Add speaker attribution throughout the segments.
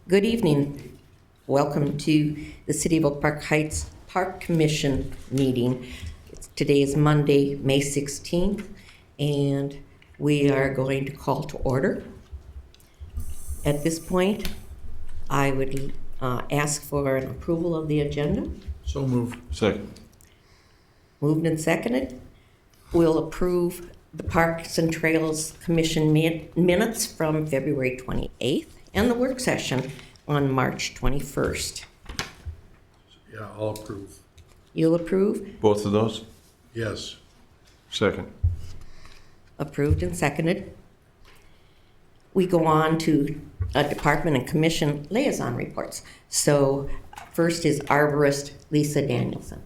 Speaker 1: Good evening. Welcome to the City of Oak Park Heights Park Commission meeting. Today is Monday, May 16th, and we are going to call to order. At this point, I would ask for an approval of the agenda.
Speaker 2: So moved. Second.
Speaker 1: Moved and seconded. We'll approve the Parks and Trails Commission minutes from February 28th and the work session on March 21st.
Speaker 2: Yeah, I'll approve.
Speaker 1: You'll approve?
Speaker 3: Both of those?
Speaker 2: Yes.
Speaker 3: Second.
Speaker 1: Approved and seconded. We go on to department and commission liaison reports. So first is arborist Lisa Danielson.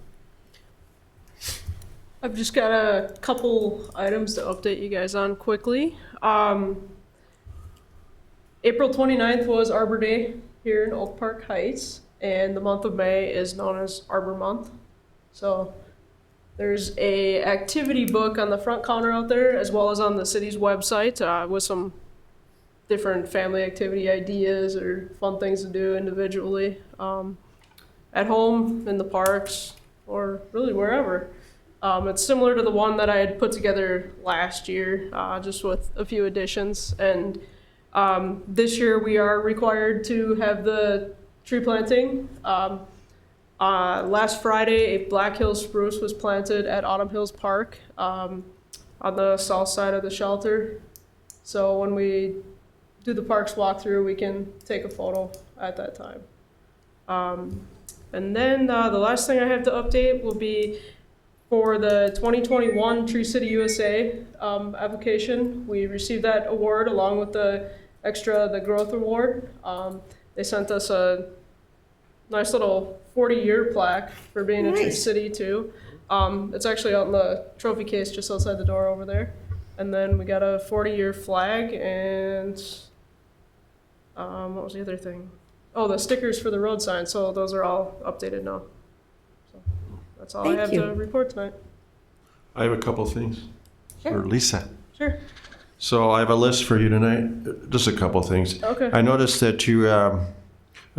Speaker 4: I've just got a couple items to update you guys on quickly. April 29th was Arbor Day here in Oak Park Heights, and the month of May is known as Arbor Month. So there's a activity book on the front counter out there, as well as on the city's website, with some different family activity ideas or fun things to do individually, at home, in the parks, or really wherever. It's similar to the one that I had put together last year, just with a few additions. And this year we are required to have the tree planting. Last Friday, a Black Hills spruce was planted at Autumn Hills Park on the south side of the shelter. So when we do the parks walkthrough, we can take a photo at that time. And then the last thing I have to update will be for the 2021 Tree City USA application. We received that award along with the growth award. They sent us a nice little 40-year plaque for being a tree city too. It's actually out in the trophy case just outside the door over there. And then we got a 40-year flag and what was the other thing? Oh, the stickers for the road sign. So those are all updated now. So that's all I have to report tonight.
Speaker 3: I have a couple things.
Speaker 1: Sure.
Speaker 3: For Lisa.
Speaker 4: Sure.
Speaker 3: So I have a list for you tonight. Just a couple things.
Speaker 4: Okay.
Speaker 3: I noticed that you are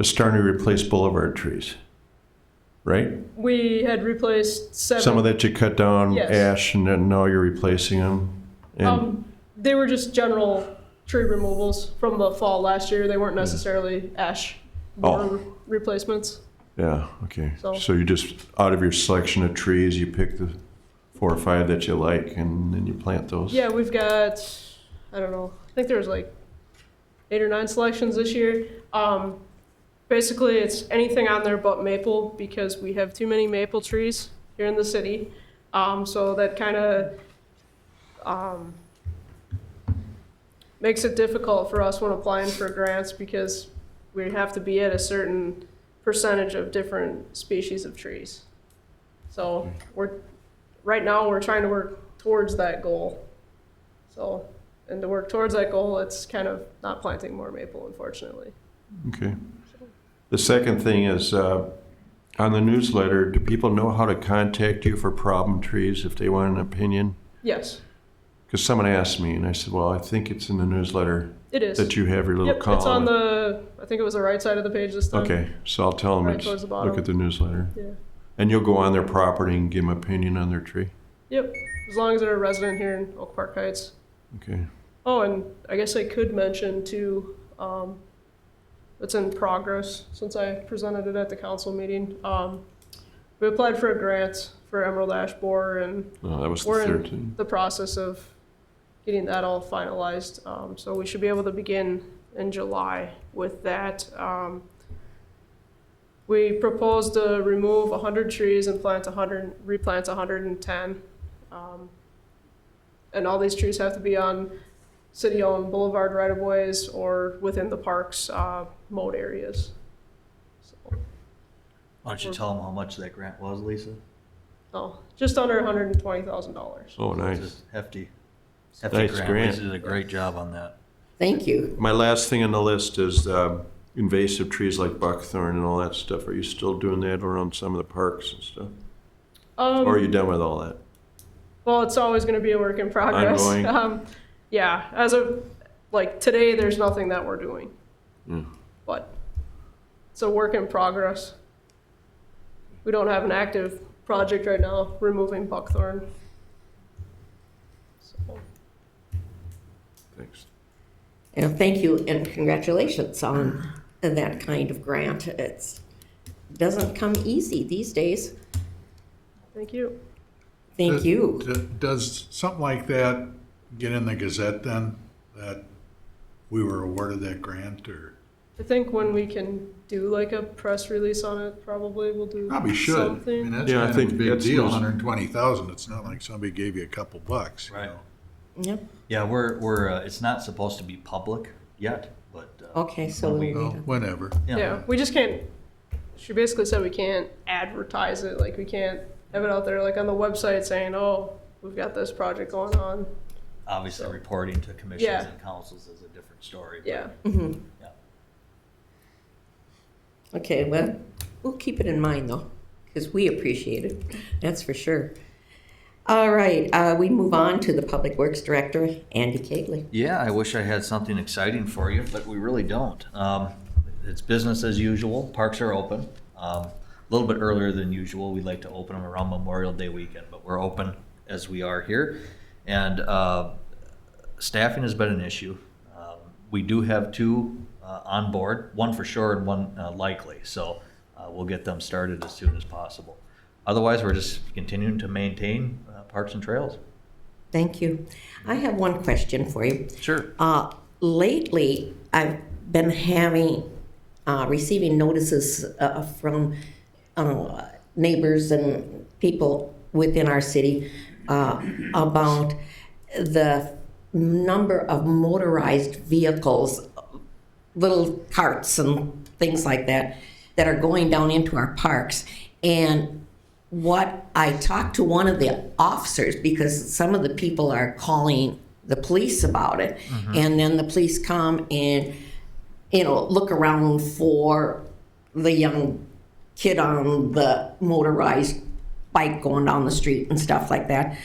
Speaker 3: starting to replace boulevard trees, right?
Speaker 4: We had replaced 7.
Speaker 3: Some of that you cut down,
Speaker 4: Yes.
Speaker 3: ash, and then now you're replacing them. And
Speaker 4: They were just general tree removals from the fall last year. They weren't necessarily ash borer replacements.
Speaker 3: yeah, okay.
Speaker 4: So-
Speaker 3: So you just, out of your selection of trees, you pick the 4 or 5 that you like, and then you plant those?
Speaker 4: Yeah, we've got, I don't know, I think there was like 8 or 9 selections this year. Basically, it's anything on there but maple because we have too many maple trees here in the city. So that kind of makes it difficult for us when applying for grants because we have to be at a certain percentage of different species of trees. So right now we're trying to work towards that goal. So, and to work towards that goal, it's kind of not planting more maple, unfortunately.
Speaker 3: Okay. The second thing is, on the newsletter, do people know how to contact you for problem trees if they want an opinion?
Speaker 4: Yes,
Speaker 3: Because someone asked me, and I said, well, I think it's in the newsletter
Speaker 4: it is.
Speaker 3: that you have your little
Speaker 4: Yep,
Speaker 3: column.
Speaker 4: it's on I think it was the right side of the page this time.
Speaker 3: Okay, so I'll tell them,
Speaker 4: Right towards the bottom.
Speaker 3: look at the newsletter.
Speaker 4: Yeah.
Speaker 3: And you'll go on their property and give them opinion on their tree?
Speaker 4: Yep, as long as they're a resident here in Oak Park Heights.
Speaker 3: Okay.
Speaker 4: Oh, and I guess I could mention too, it's in progress since I presented it at the council meeting. We applied for a grant for emerald ash borer and
Speaker 3: Oh, that was the
Speaker 4: we're
Speaker 3: third
Speaker 4: in
Speaker 3: thing.
Speaker 4: the process of getting that all finalized. So we should be able to begin in July with that. We proposed to remove 100 trees and replant 110. And all these trees have to be on city-owned boulevard right-of-ways or within the park's mowed areas. So,
Speaker 5: Why don't you tell them how much that grant was, Lisa?
Speaker 4: just under $120,000.
Speaker 3: Oh, nice.
Speaker 5: It's a hefty
Speaker 3: Nice
Speaker 5: grant.
Speaker 3: grant.
Speaker 5: Lisa did a great job on that.
Speaker 1: Thank you.
Speaker 3: My last thing on the list is invasive trees like buckthorn and all that stuff. Are you still doing that around some of the parks and stuff? Or are you done with all that?
Speaker 4: Well, it's always going to be a work in progress.
Speaker 3: Ongoing?
Speaker 4: Yeah, as of like today, there's nothing that we're doing.
Speaker 3: Yeah.
Speaker 4: But it's a work in progress. We don't have an active project right now removing buckthorn. So,
Speaker 3: Thanks.
Speaker 1: Thank you and congratulations on that kind of grant. It doesn't come easy these days.
Speaker 4: thank you.
Speaker 1: Thank you.
Speaker 2: Does something like that get in the Gazette then, that we were awarded that grant, or?
Speaker 4: I think when we can do like a press release on it, probably we'll do
Speaker 2: Probably should. I
Speaker 4: something.
Speaker 2: mean, that's
Speaker 3: Yeah, I
Speaker 2: kind of
Speaker 3: think
Speaker 2: a big
Speaker 3: that's
Speaker 2: deal,
Speaker 3: news.
Speaker 2: 120,000. It's not like somebody gave you a couple bucks, you
Speaker 5: Right.
Speaker 2: know?
Speaker 1: Yep.
Speaker 5: Yeah, we're it's not supposed to be public yet, but.
Speaker 1: Okay, so
Speaker 5: when
Speaker 1: we
Speaker 2: Well, whenever.
Speaker 4: Yeah, we just can't, she basically said we can't advertise it, like we can't have it out there like on the website saying, oh, we've got this project going on.
Speaker 5: Obviously,
Speaker 4: So-
Speaker 5: reporting to commissions
Speaker 4: Yeah.
Speaker 5: and councils is a different story. but-
Speaker 4: Yeah,
Speaker 1: Mhm.
Speaker 5: Yeah.
Speaker 1: Okay, well, we'll keep it in mind though, because we appreciate it, that's for sure. All right, we move on to the Public Works Director, Andy Cagley.
Speaker 5: Yeah, I wish I had something exciting for you, but we really don't. It's business as usual. Parks are open. A little bit earlier than usual. We like to open them around Memorial Day weekend, but we're open as we are here. And staffing has been an issue. We do have two on board, one for sure and one likely. So we'll get them started as soon as possible. Otherwise, we're just continuing to maintain parks and trails.
Speaker 1: Thank you. I have one question for you.
Speaker 5: Sure.
Speaker 1: Lately, I've been receiving notices from neighbors and people within our city about the number of motorized vehicles, little carts and things like that, that are going down into our parks. And what I talked to one of the officers, because some of the people are calling the police about it, and then the police come and, look around for the young kid on the motorized bike going down the street and stuff like that.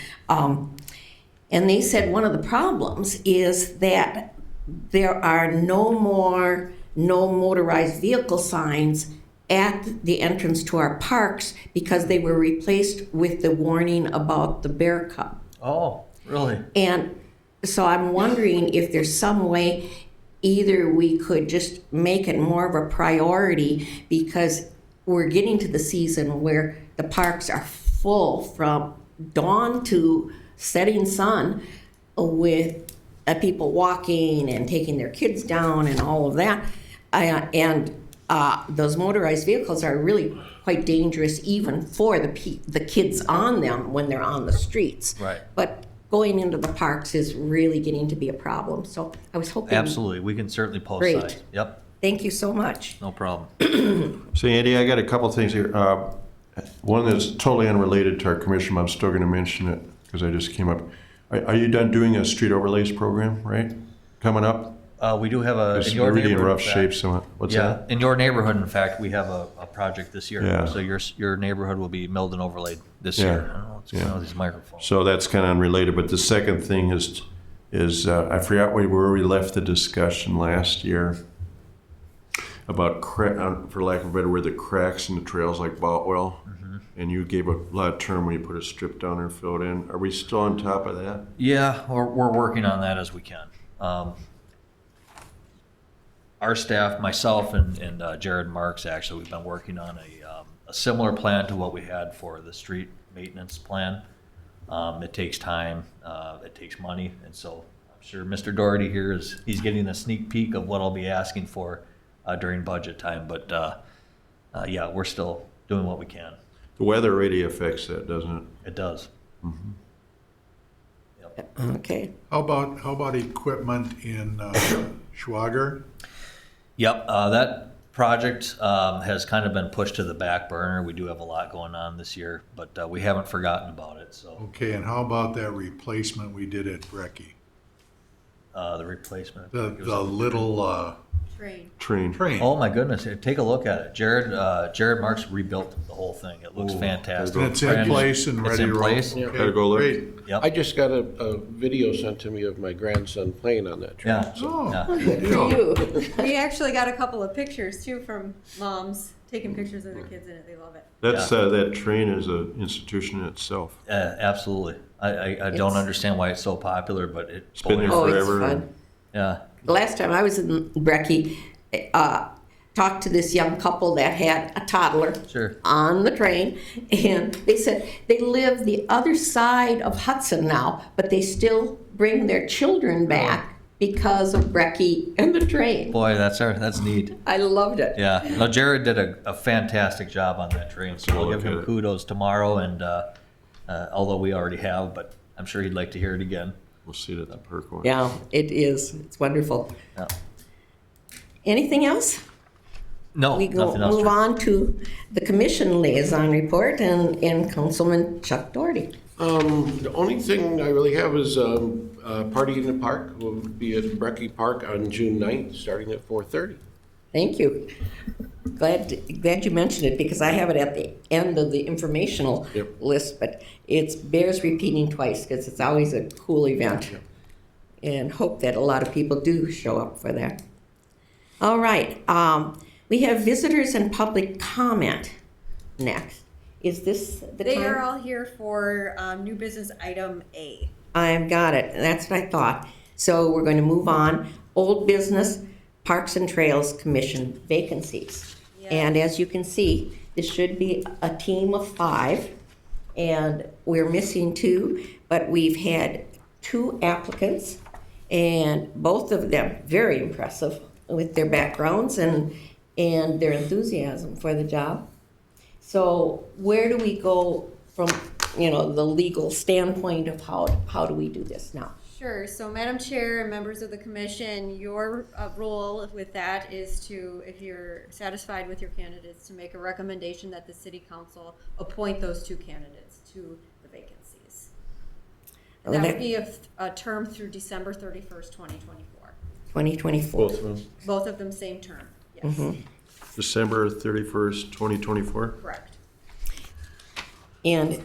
Speaker 1: And they said one of the problems is that there are no motorized vehicle signs at the entrance to our parks because they were replaced with the warning about the bear cub.
Speaker 5: Oh, really?
Speaker 1: And so I'm wondering if there's some way either we could just make it more of a priority, because we're getting to the season where the parks are full from dawn to setting sun with people walking and taking their kids down and all of that. Those motorized vehicles are really quite dangerous even for the kids on them when they're on the streets.
Speaker 5: Right.
Speaker 1: But going into the parks is really getting to be a problem. So I was hoping.
Speaker 5: Absolutely. We can certainly post
Speaker 1: Great.
Speaker 5: signs. Yep,
Speaker 1: Thank you so much.
Speaker 5: no problem.
Speaker 3: So Andy, I got a couple things here. One that's totally unrelated to our commission, but I'm still going to mention it because I just came up. Are you done doing a street overlays program, right? Coming up?
Speaker 5: We do have a,
Speaker 3: It's
Speaker 5: in your
Speaker 3: really in
Speaker 5: neighborhood.
Speaker 3: rough shape. So what's
Speaker 5: Yeah,
Speaker 3: that?
Speaker 5: in your neighborhood, in fact, we have a project this year.
Speaker 3: Yeah.
Speaker 5: So your neighborhood will be milled and overlaid this
Speaker 3: Yeah.
Speaker 5: year. I don't know what's going on with these microphones.
Speaker 3: So that's kind of unrelated. But the second thing is I forgot where we left the discussion last year about, for lack of a better word, the cracks in the trails like Boutwell. And you gave a lot of term when you put a strip down there and fill it in. Are we still on top of that?
Speaker 5: Yeah, we're working on that as we can. Our staff, myself and Jared Marks, actually, we've been working on a similar plan to what we had for the street maintenance plan. It takes time, it takes money, and so I'm sure Mr. Doherty here he's getting a sneak peek of what I'll be asking for during budget time. But yeah, we're still doing what we can.
Speaker 3: The weather really affects that, doesn't it?
Speaker 5: It does.
Speaker 1: Okay.
Speaker 2: How about equipment in Schwager?
Speaker 5: Yep, that project has kind of been pushed to the back burner. We do have a lot going on this year, but we haven't forgotten about it. So
Speaker 2: Okay, and how about that replacement we did at Brecky?
Speaker 5: the replacement.
Speaker 2: The little
Speaker 3: Train.
Speaker 2: Train.
Speaker 5: Oh my goodness, take a look at it. Jared Marks rebuilt the whole thing. It looks
Speaker 3: Ooh,
Speaker 5: fantastic.
Speaker 2: And it's in
Speaker 5: Brand new.
Speaker 2: place and
Speaker 5: It's
Speaker 2: ready
Speaker 5: in
Speaker 2: to roll.
Speaker 5: place.
Speaker 2: Okay,
Speaker 3: Gotta go look.
Speaker 2: great.
Speaker 5: Yep.
Speaker 6: I just got a video sent to me of my grandson playing on that train.
Speaker 5: Yeah.
Speaker 2: Oh,
Speaker 5: Yeah.
Speaker 2: good deal.
Speaker 1: You.
Speaker 7: We actually got a couple of pictures too from moms taking pictures of their kids in it. They love it.
Speaker 3: That's,
Speaker 5: Yeah.
Speaker 3: that train is an institution in itself.
Speaker 5: Absolutely. I don't
Speaker 1: It's-
Speaker 5: understand why it's so popular, but
Speaker 3: It's been there
Speaker 1: Oh, it's
Speaker 3: forever.
Speaker 1: fun.
Speaker 5: Yeah.
Speaker 1: The last time I was in Brecky, talked to this young couple that had a toddler
Speaker 5: Sure.
Speaker 1: on the train, and they said they live the other side of Hudson now, but they still bring their children back because of Brecky and the train.
Speaker 5: Boy, that's neat.
Speaker 1: I loved it.
Speaker 5: Yeah. No, Jared did a fantastic job on that train, so we'll
Speaker 3: Look
Speaker 5: give him
Speaker 3: at it.
Speaker 5: kudos tomorrow. And although we already have, but I'm sure he'd like to hear it again.
Speaker 3: We'll see it at the park one.
Speaker 1: Yeah, it is. It's wonderful.
Speaker 5: Yeah.
Speaker 1: Anything else?
Speaker 5: No,
Speaker 1: We go
Speaker 5: nothing else.
Speaker 1: move on to the commission liaison report and Councilman Chuck Doherty.
Speaker 6: The only thing I really have is a party in the park. We'll be at Brecky Park on June 9th, starting at 4:30.
Speaker 1: Thank you. Glad you mentioned it because I have it at the end of the informational
Speaker 6: Yep.
Speaker 1: list, but it bears repeating twice because it's always a cool event.
Speaker 6: Yep.
Speaker 1: And hope that a lot of people do show up for that. All right, we have visitors and public comment next. Is this the
Speaker 7: They
Speaker 1: time?
Speaker 7: are all here for new business item A.
Speaker 1: I've got it. That's what I thought. So we're going to move on. Old business, Parks and Trails Commission vacancies.
Speaker 7: Yeah.
Speaker 1: And as you can see, this should be a team of 5. And we're missing 2, but we've had 2 applicants. And both of them very impressive with their backgrounds and their enthusiasm for the job. So where do we go from, the legal standpoint of how do we do this now?
Speaker 7: Sure. So, Madam Chair and members of the commission, your role with that is to, if you're satisfied with your candidates, to make a recommendation that the city council appoint those 2 candidates to the vacancies. And that would be a term through December 31st, 2024.
Speaker 1: 2024.
Speaker 6: Both of them.
Speaker 7: Both of them same term. Yes.
Speaker 1: Mm-hmm.
Speaker 3: December 31st, 2024.
Speaker 7: Correct.
Speaker 1: And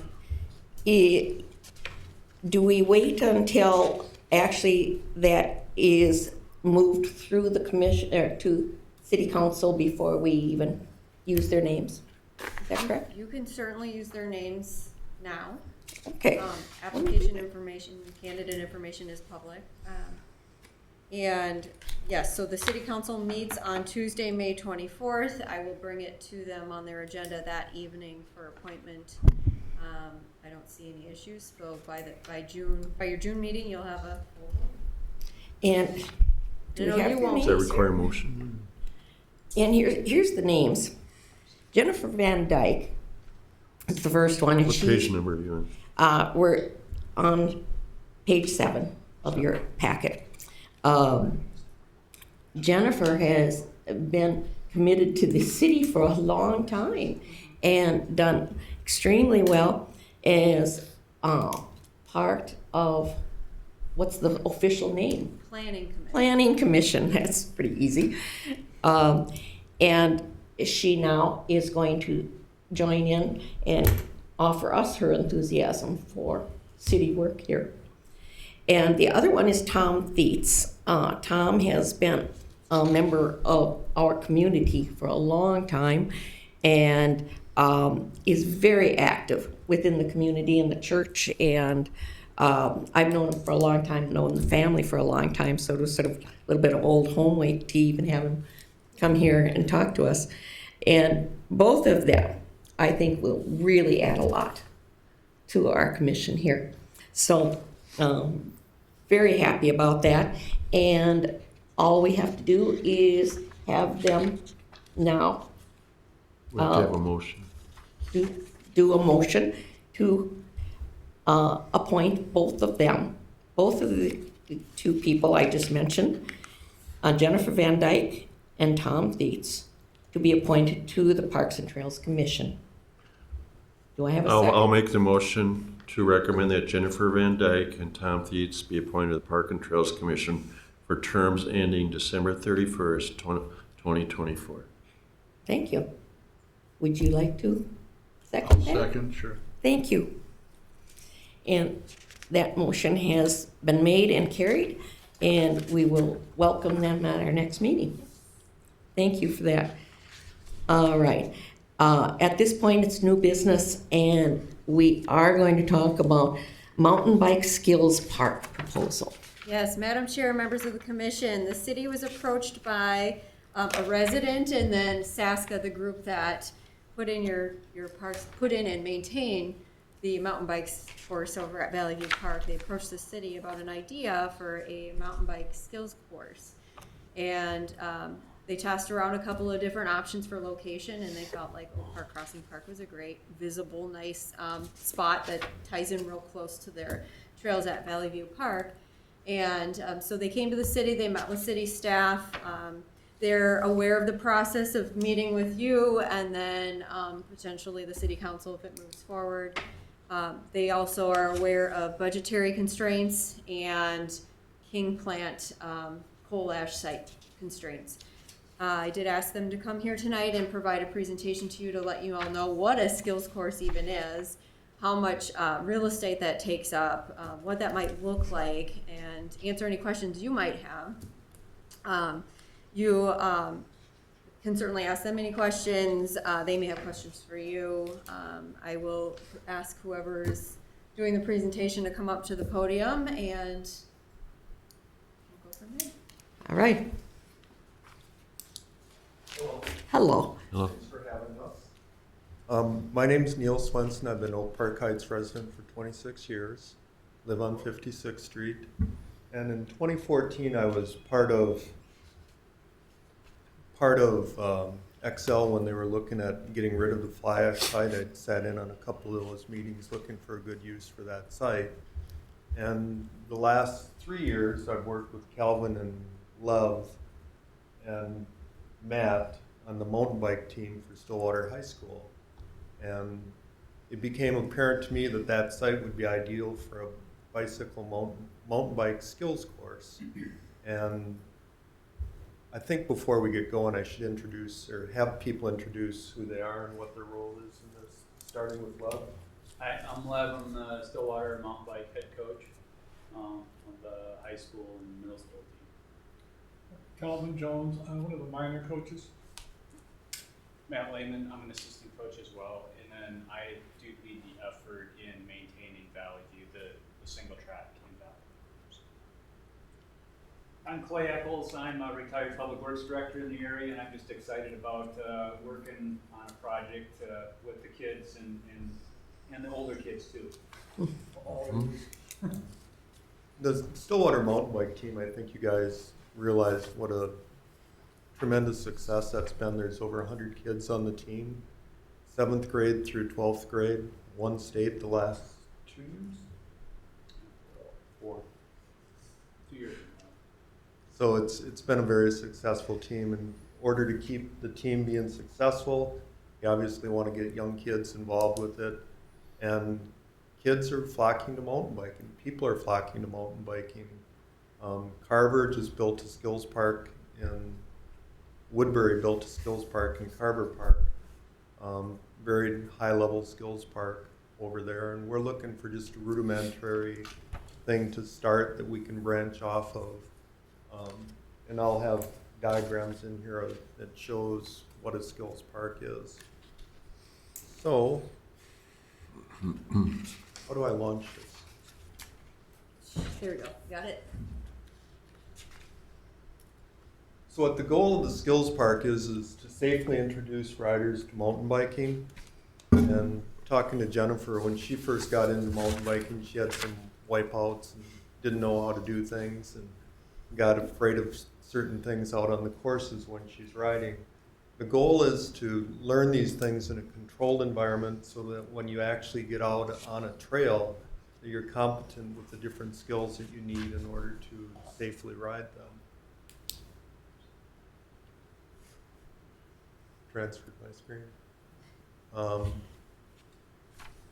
Speaker 1: do we wait until actually that is moved through the commission or to city council before we even use their names? Is that correct?
Speaker 7: You can certainly use their names now.
Speaker 1: Okay.
Speaker 7: Application information, candidate information is public. And yes, so the city council meets on Tuesday, May 24th. I will bring it to them on their agenda that evening for appointment. I don't see any issues. So by your June meeting, you'll have a full.
Speaker 1: And do
Speaker 7: No,
Speaker 1: we have
Speaker 7: you
Speaker 1: their
Speaker 7: won't.
Speaker 3: Does that
Speaker 1: names?
Speaker 3: require a motion?
Speaker 1: And here's the names. Jennifer Van Dyke is the first one. And
Speaker 3: What
Speaker 1: she,
Speaker 3: page number are you on?
Speaker 1: we're on page 7 of your packet. Jennifer has been committed to the city for a long time and done extremely well as part of, what's the official name?
Speaker 7: Planning committee.
Speaker 1: Planning Commission. That's pretty easy. And she now is going to join in and offer us her enthusiasm for city work here. And the other one is Tom Theets. Tom has been a member of our community for a long time and is very active within the community and the church. And I've known him for a long time, known the family for a long time, so it was sort of a little bit of old home week to even have him come here and talk to us. And both of them, I think, will really add a lot to our commission here. So, very happy about that. And all we have to do is have them now
Speaker 3: We have to have a motion.
Speaker 1: do a motion to appoint both of them, both of the 2 people I just mentioned, Jennifer Van Dyke and Tom Theets, to be appointed to the Parks and Trails Commission. Do I have a second?
Speaker 3: I'll make the motion to recommend that Jennifer Van Dyke and Tom Theets be appointed to the Park and Trails Commission for terms ending December 31st, 2024.
Speaker 1: Thank you. Would you like to
Speaker 2: I'll
Speaker 1: second that?
Speaker 2: second, sure.
Speaker 1: Thank you. And that motion has been made and carried, and we will welcome them at our next meeting. Thank you for that. All right. At this point, it's new business, and we are going to talk about Mountain Bike Skills Park proposal.
Speaker 7: Yes, Madam Chair, members of the commission, the city was approached by a resident and then Saska, the group that put in your parks, put in and maintain the mountain bikes course over at Valley View Park. They approached the city about an idea for a mountain bike skills course. And they tossed around a couple of different options for location, and they felt like Oak Park Crossing Park was a great, visible, nice spot that ties in real close to their trails at Valley View Park. And so they came to the city, they met with city staff. They're aware of the process of meeting with you and then potentially the city council if it moves forward. They also are aware of budgetary constraints and King Plant coal ash site constraints. I did ask them to come here tonight and provide a presentation to you to let you all know what a skills course even is, how much real estate that takes up, what that might look like, and answer any questions you might have. You can certainly ask them any questions. They may have questions for you. I will ask whoever is doing the presentation to come up to the podium, and we'll go from there.
Speaker 1: All right. Hello.
Speaker 3: Hello.
Speaker 8: Thanks for having us. My name's Neil Swenson. I've been Oak Park Heights resident for 26 years. Live on 56th Street. And in 2014, I was part of Excel when they were looking at getting rid of the fly ash site. I sat in on a couple of those meetings looking for a good use for that site. And the last 3 years, I've worked with Calvin and Love and Matt on the mountain bike team for Stillwater High School. And it became apparent to me that that site would be ideal for a bicycle mountain bike skills course. And I think before we get going, I should introduce or have people introduce who they are and what their role is in this, starting with Love.
Speaker 9: Hi, I'm Lev. I'm the Stillwater mountain bike head coach of the high school and middle school team.
Speaker 10: Calvin Jones, I'm one of the minor coaches.
Speaker 9: Matt Lehman, I'm an assistant coach as well, and then I do lead the effort in maintaining Valley View, the single track in Valley View. I'm Clay Eccles. I'm a retired public works director in the area, and I'm just excited about working on a project with the kids and the older kids too.
Speaker 8: The Stillwater mountain bike team, I think you guys realize what a tremendous success that's been. There's over 100 kids on the team, 7th grade through 12th grade, one state the last 2 years? 4.
Speaker 9: 2 years.
Speaker 8: So it's been a very successful team. In order to keep the team being successful, you obviously want to get young kids involved with it. And kids are flocking to mountain biking. People are flocking to mountain biking. Carver just built a skills park in Woodbury, built a skills park in Carver Park. Very high level skills park over there. And we're looking for just a rudimentary thing to start that we can branch off of. And I'll have diagrams in here that shows what a skills park is. So, how do I launch this?
Speaker 7: There we go. Got it.
Speaker 8: So what the goal of the skills park is to safely introduce riders to mountain biking. And talking to Jennifer, when she first got into mountain biking, she had some wipeouts and didn't know how to do things and got afraid of certain things out on the courses when she's riding. The goal is to learn these things in a controlled environment so that when you actually get out on a trail, that you're competent with the different skills that you need in order to safely ride them. Transferred my screen.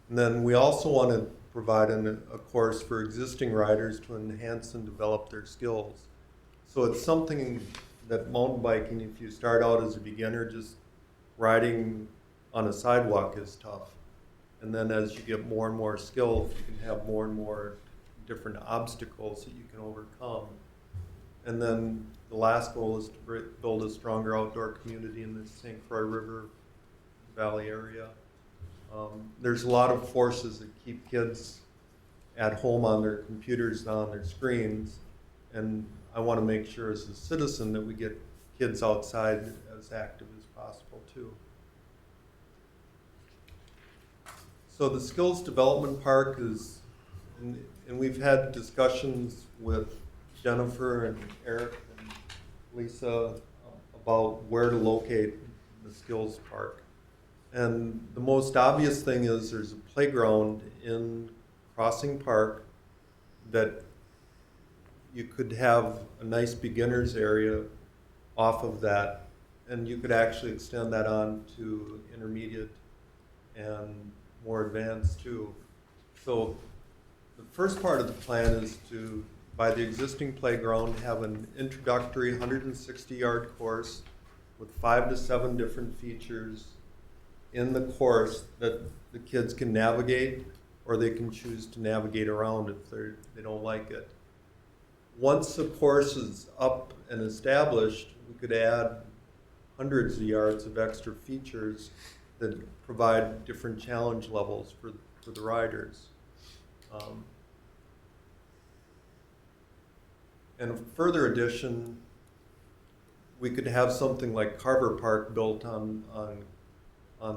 Speaker 8: And then we also want to provide a course for existing riders to enhance and develop their skills. So it's something that mountain biking, if you start out as a beginner, just riding on a sidewalk is tough. And then as you get more and more skilled, you can have more and more different obstacles that you can overcome. And then the last goal is to build a stronger outdoor community in the St. Croix River Valley area. There's a lot of forces that keep kids at home on their computers and on their screens. And I want to make sure as a citizen that we get kids outside as active as possible too. So the Skills Development Park is, and we've had discussions with Jennifer and Eric and Lisa about where to locate the Skills Park. And the most obvious thing is there's a playground in Crossing Park that you could have a nice beginners area off of that, and you could actually extend that on to intermediate and more advanced too. So the first part of the plan is to, by the existing playground, have an introductory 160-yard course with 5 to 7 different features in the course that the kids can navigate, or they can choose to navigate around if they don't like it. Once the course is up and established, we could add hundreds of yards of extra features that provide different challenge levels for the riders. And a further addition, we could have something like Carver Park built on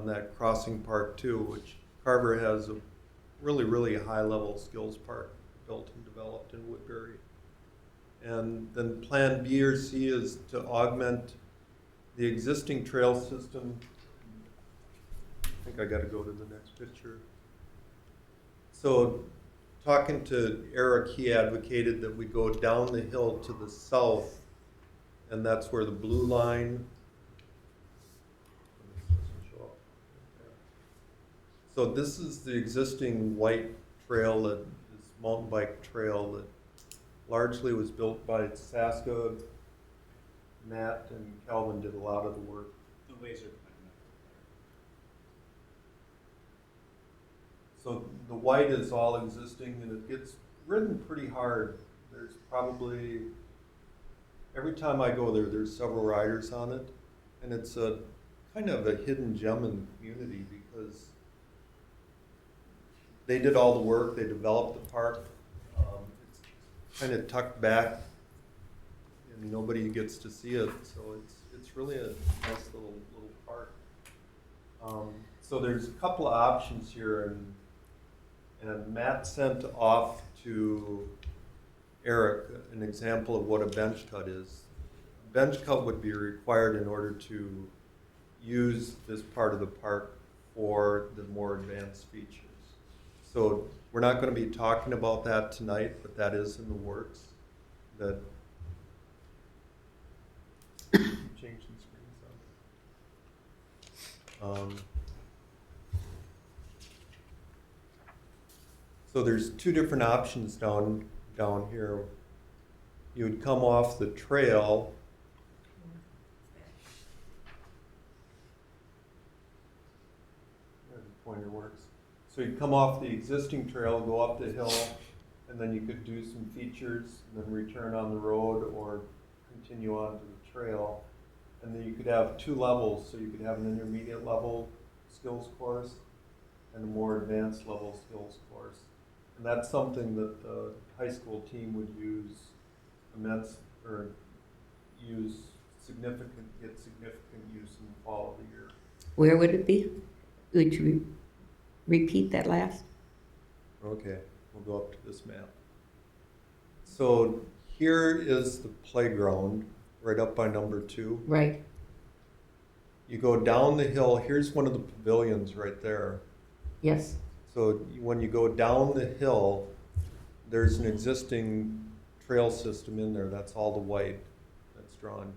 Speaker 8: that Crossing Park too, which Carver has a really, really high level skills park built and developed in Woodbury. And then plan B or C is to augment the existing trail system. I think I gotta go to the next picture. So talking to Eric, he advocated that we go down the hill to the south, and that's where the blue line. So this is the existing white trail that is mountain bike trail that largely was built by Saska. Matt and Calvin did a lot of the work.
Speaker 9: The laser plan.
Speaker 8: So the white is all existing, and it gets ridden pretty hard. There's probably, every time I go there, there's several riders on it, and it's a kind of a hidden gem in the community because they did all the work, they developed the park. It's kind of tucked back and nobody gets to see it, so it's really a nice little park. So there's a couple of options here, and Matt sent off to Eric an example of what a bench cut is. A bench cut would be required in order to use this part of the park for the more advanced features. So we're not going to be talking about that tonight, but that is in the works. That changing screens on. So there's two different options down here. You would come off the trail. There the pointer works. So you'd come off the existing trail, go up the hill, and then you could do some features, and then return on the road or continue on to the trail. And then you could have two levels, so you could have an intermediate level skills course and a more advanced level skills course. And that's something that the high school team would get significant use in the fall of the year.
Speaker 1: Where would it be? Would you repeat that last?
Speaker 8: Okay, we'll go up to this map. So here is the playground, right up by number 2.
Speaker 1: Right.
Speaker 8: You go down the hill, here's one of the pavilions right there.
Speaker 1: Yes.
Speaker 8: So when you go down the hill, there's an existing trail system in there. That's all the white that's drawn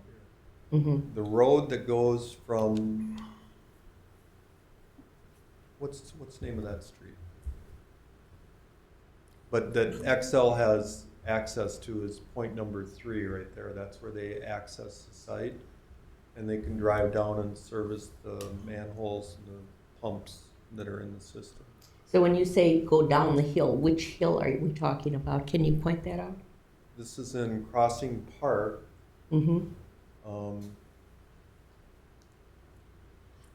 Speaker 8: here.
Speaker 1: Mm-hmm.
Speaker 8: The road that goes from, what's the name of that street? But that XL has access to is point number 3 right there. That's where they access the site. And they can drive down and service the manholes and the pumps that are in the system.
Speaker 1: So when you say go down the hill, which hill are we talking about? Can you point that out?
Speaker 8: This is in Crossing Park.
Speaker 1: Mm-hmm.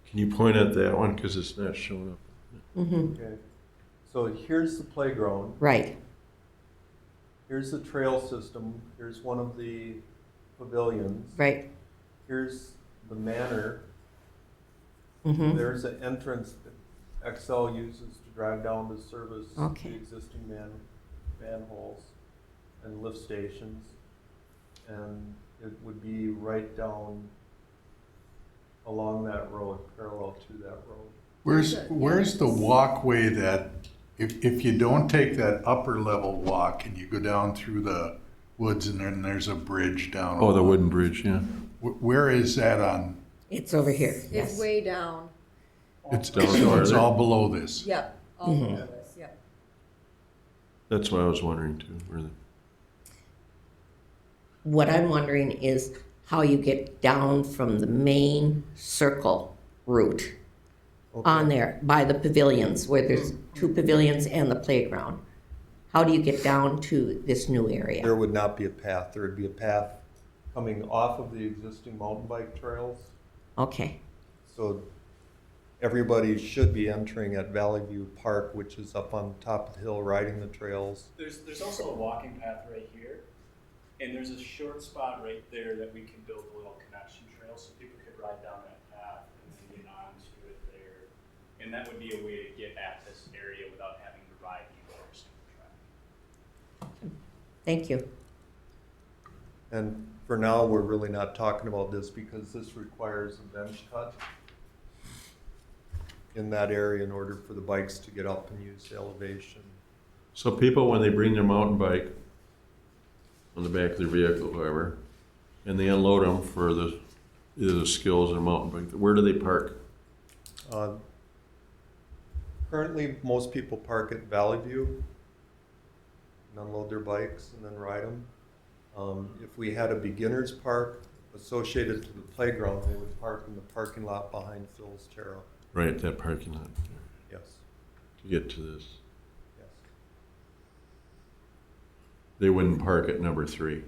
Speaker 3: Can you point at that one, because it's not showing up?
Speaker 1: Mm-hmm.
Speaker 8: Okay. So here's the playground.
Speaker 1: Right.
Speaker 8: Here's the trail system. Here's one of the pavilions.
Speaker 1: Right.
Speaker 8: Here's the manor.
Speaker 1: Mm-hmm.
Speaker 8: There's an entrance that Excel uses to drive down to service
Speaker 1: Okay.
Speaker 8: the existing manholes and lift stations. And it would be right down along that road, parallel to that road.
Speaker 2: Where's the walkway that, if you don't take that upper level walk and you go down through the woods and then there's a bridge down?
Speaker 3: Oh, the
Speaker 2: along-
Speaker 3: wooden bridge, yeah.
Speaker 2: Where is that on?
Speaker 1: It's over here.
Speaker 7: It's
Speaker 1: Yes.
Speaker 7: way down.
Speaker 2: It's,
Speaker 3: Down
Speaker 2: so it's
Speaker 3: farther.
Speaker 2: all below this.
Speaker 7: Yep, all
Speaker 1: Mhm.
Speaker 7: over this, yep.
Speaker 3: That's what I was wondering too.
Speaker 1: What I'm wondering is how you get down from the main circle route on there by the pavilions, where there's 2 pavilions and the playground. How do you get down to this new area?
Speaker 8: There would not be a path. There would be a path coming off of the existing mountain bike trails.
Speaker 1: Okay.
Speaker 8: So everybody should be entering at Valley View Park, which is up on top of the hill, riding the trails.
Speaker 9: There's also a walking path right here, and there's a short spot right there that we can build a little connection trail so people could ride down that path and then get onto it there. And that would be a way to get at this area without having to ride either single track.
Speaker 1: Thank you.
Speaker 8: And for now, we're really not talking about this because this requires a bench cut in that area in order for the bikes to get up and use the elevation.
Speaker 3: So people, when they bring their mountain bike on the back of their vehicle, however, and they unload them for either the skills or mountain bike, where do they park?
Speaker 8: Currently, most people park at Valley View and unload their bikes and then ride them. If we had a beginner's park associated to the playground, they would park in the parking lot behind Phil's Terra.
Speaker 3: Right, that parking lot
Speaker 8: Yes,
Speaker 3: to get to this.
Speaker 8: yes.
Speaker 3: They wouldn't park at number 3.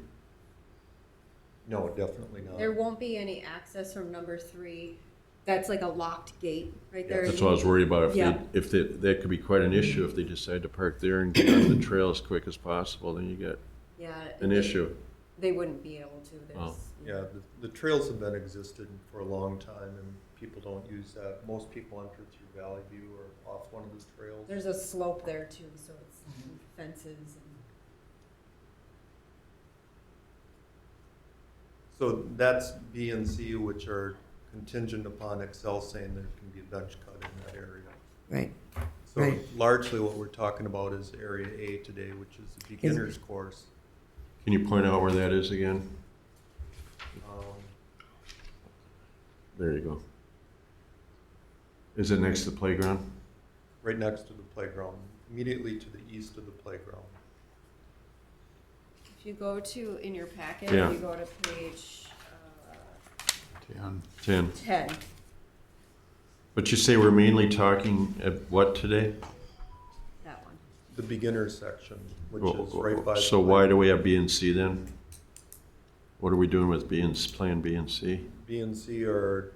Speaker 8: No, definitely not.
Speaker 7: There won't be any access from number 3. That's like a locked gate right there.
Speaker 3: That's what I was worried about.
Speaker 7: Yeah.
Speaker 3: That could be quite an issue if they decide to park there and get on the trail as quick as possible. Then you get
Speaker 7: Yeah.
Speaker 3: an issue.
Speaker 7: They wouldn't be able to.
Speaker 3: Oh.
Speaker 8: Yeah, the trails have been existed for a long time and people don't use that. Most people enter through Valley View or off one of the trails.
Speaker 7: There's a slope there too, so it's fences and.
Speaker 8: So that's B and C, which are contingent upon Excel saying there can be a bench cut in that area.
Speaker 1: Right.
Speaker 8: So
Speaker 1: Right.
Speaker 8: largely what we're talking about is Area A today, which is the beginner's course.
Speaker 3: Can you point out where that is again? There you go. Is it next to the playground?
Speaker 8: Right next to the playground, immediately to the east of the playground.
Speaker 7: If you go to, in your packet,
Speaker 3: Yeah.
Speaker 7: you go to page
Speaker 2: 10.
Speaker 7: 10.
Speaker 3: But you say we're mainly talking at what today?
Speaker 7: That one.
Speaker 8: The beginner section, which is right by.
Speaker 3: So why do we have B and C then? What are we doing with Plan B and C?
Speaker 8: B and C are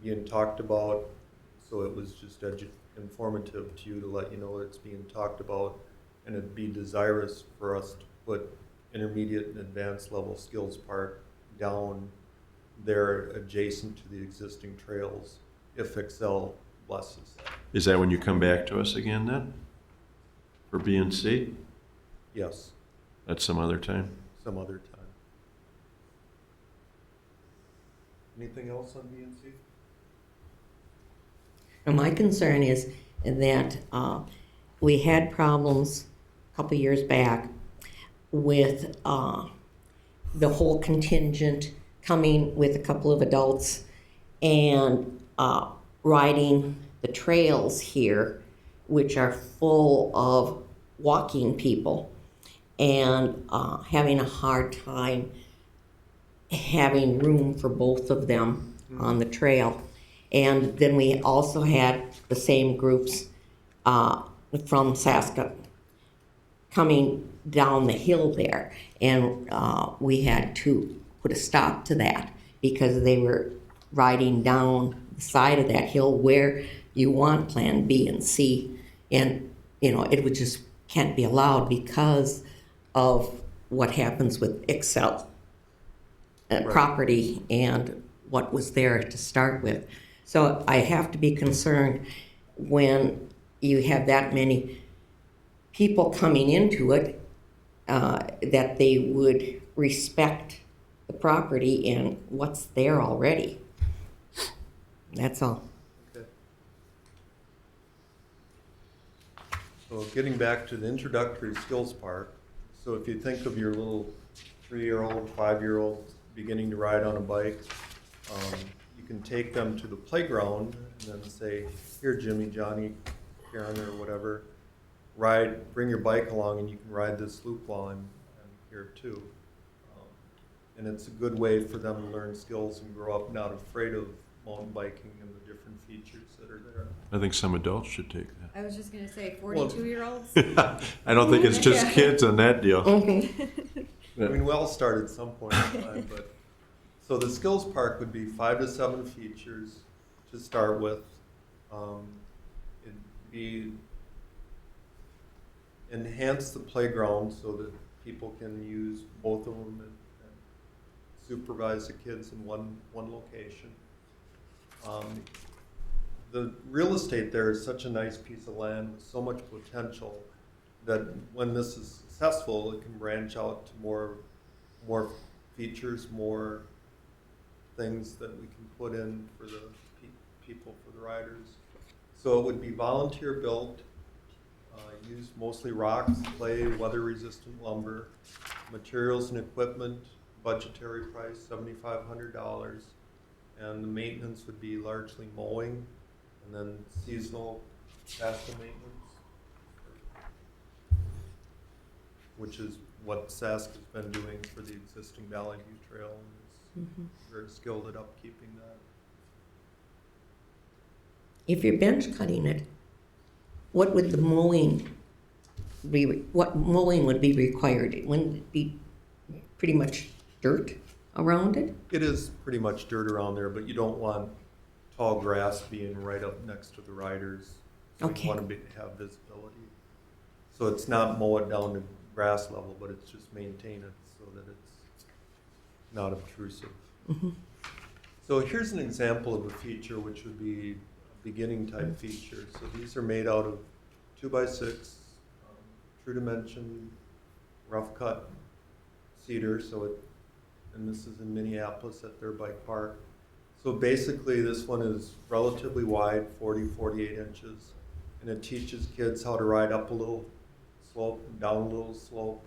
Speaker 8: being talked about, so it was just informative to you to let you know it's being talked about, and it'd be desirous for us to put intermediate and advanced level skills park down there adjacent to the existing trails, if Excel blesses that.
Speaker 3: Is that when you come back to us again then? For B and C?
Speaker 8: Yes,
Speaker 3: At some other time?
Speaker 8: some other time. Anything else on B and C?
Speaker 1: Now, my concern is that we had problems a couple years back with the whole contingent coming with a couple of adults and riding the trails here, which are full of walking people. and having a hard time having room for both of them on the trail. And then we also had the same groups from Saska coming down the hill there, and we had to put a stop to that because they were riding down the side of that hill where you want Plan B and C, and it would just can't be allowed because of what happens with Excel property and what was there to start with. So I have to be concerned when you have that many people coming into it, that they would respect the property and what's there already. That's all.
Speaker 8: Okay. So getting back to the introductory skills part, so if you think of your little 3-year-old, 5-year-old beginning to ride on a bike, you can take them to the playground and then say, here, Jimmy, Johnny, Karen, or whatever, bring your bike along and you can ride this loop while I'm here too. And it's a good way for them to learn skills and grow up not afraid of mountain biking and the different features that are there.
Speaker 3: I think some adults should take that.
Speaker 7: I was just gonna say 42-year-olds.
Speaker 3: I don't think it's just
Speaker 7: Yeah.
Speaker 3: kids on that deal.
Speaker 8: I mean, we all start at some point in time, but, so the skills park would be 5 to 7 features to start with. It'd be enhance the playground so that people can use both of them and supervise the kids in one location. The real estate there is such a nice piece of land with so much potential that when this is successful, it can branch out to more features, more things that we can put in for the people, for the riders. So it would be volunteer built, use mostly rocks, clay, weather-resistant lumber, materials and equipment, budgetary price $7,500, and the maintenance would be largely mowing, and then seasonal Saska maintenance, which is what Saska's been doing for the existing Valley View Trail, and is very skilled at upkeeping that.
Speaker 1: If you're bench cutting it, what would the mowing be? What mowing would be required? Wouldn't it be pretty much dirt around it?
Speaker 8: It is pretty much dirt around there, but you don't want tall grass being right up next to the riders. So
Speaker 1: Okay.
Speaker 8: you want to have visibility. So it's not mow it down to grass level, but it's just maintain it so that it's not obtrusive. So here's an example of a feature which would be a beginning type feature. So these are made out of 2x6, true dimension, rough cut cedar. And this is in Minneapolis at their bike park. So basically this one is relatively wide, 48 inches, and it teaches kids how to ride up a little slope and down a little slope.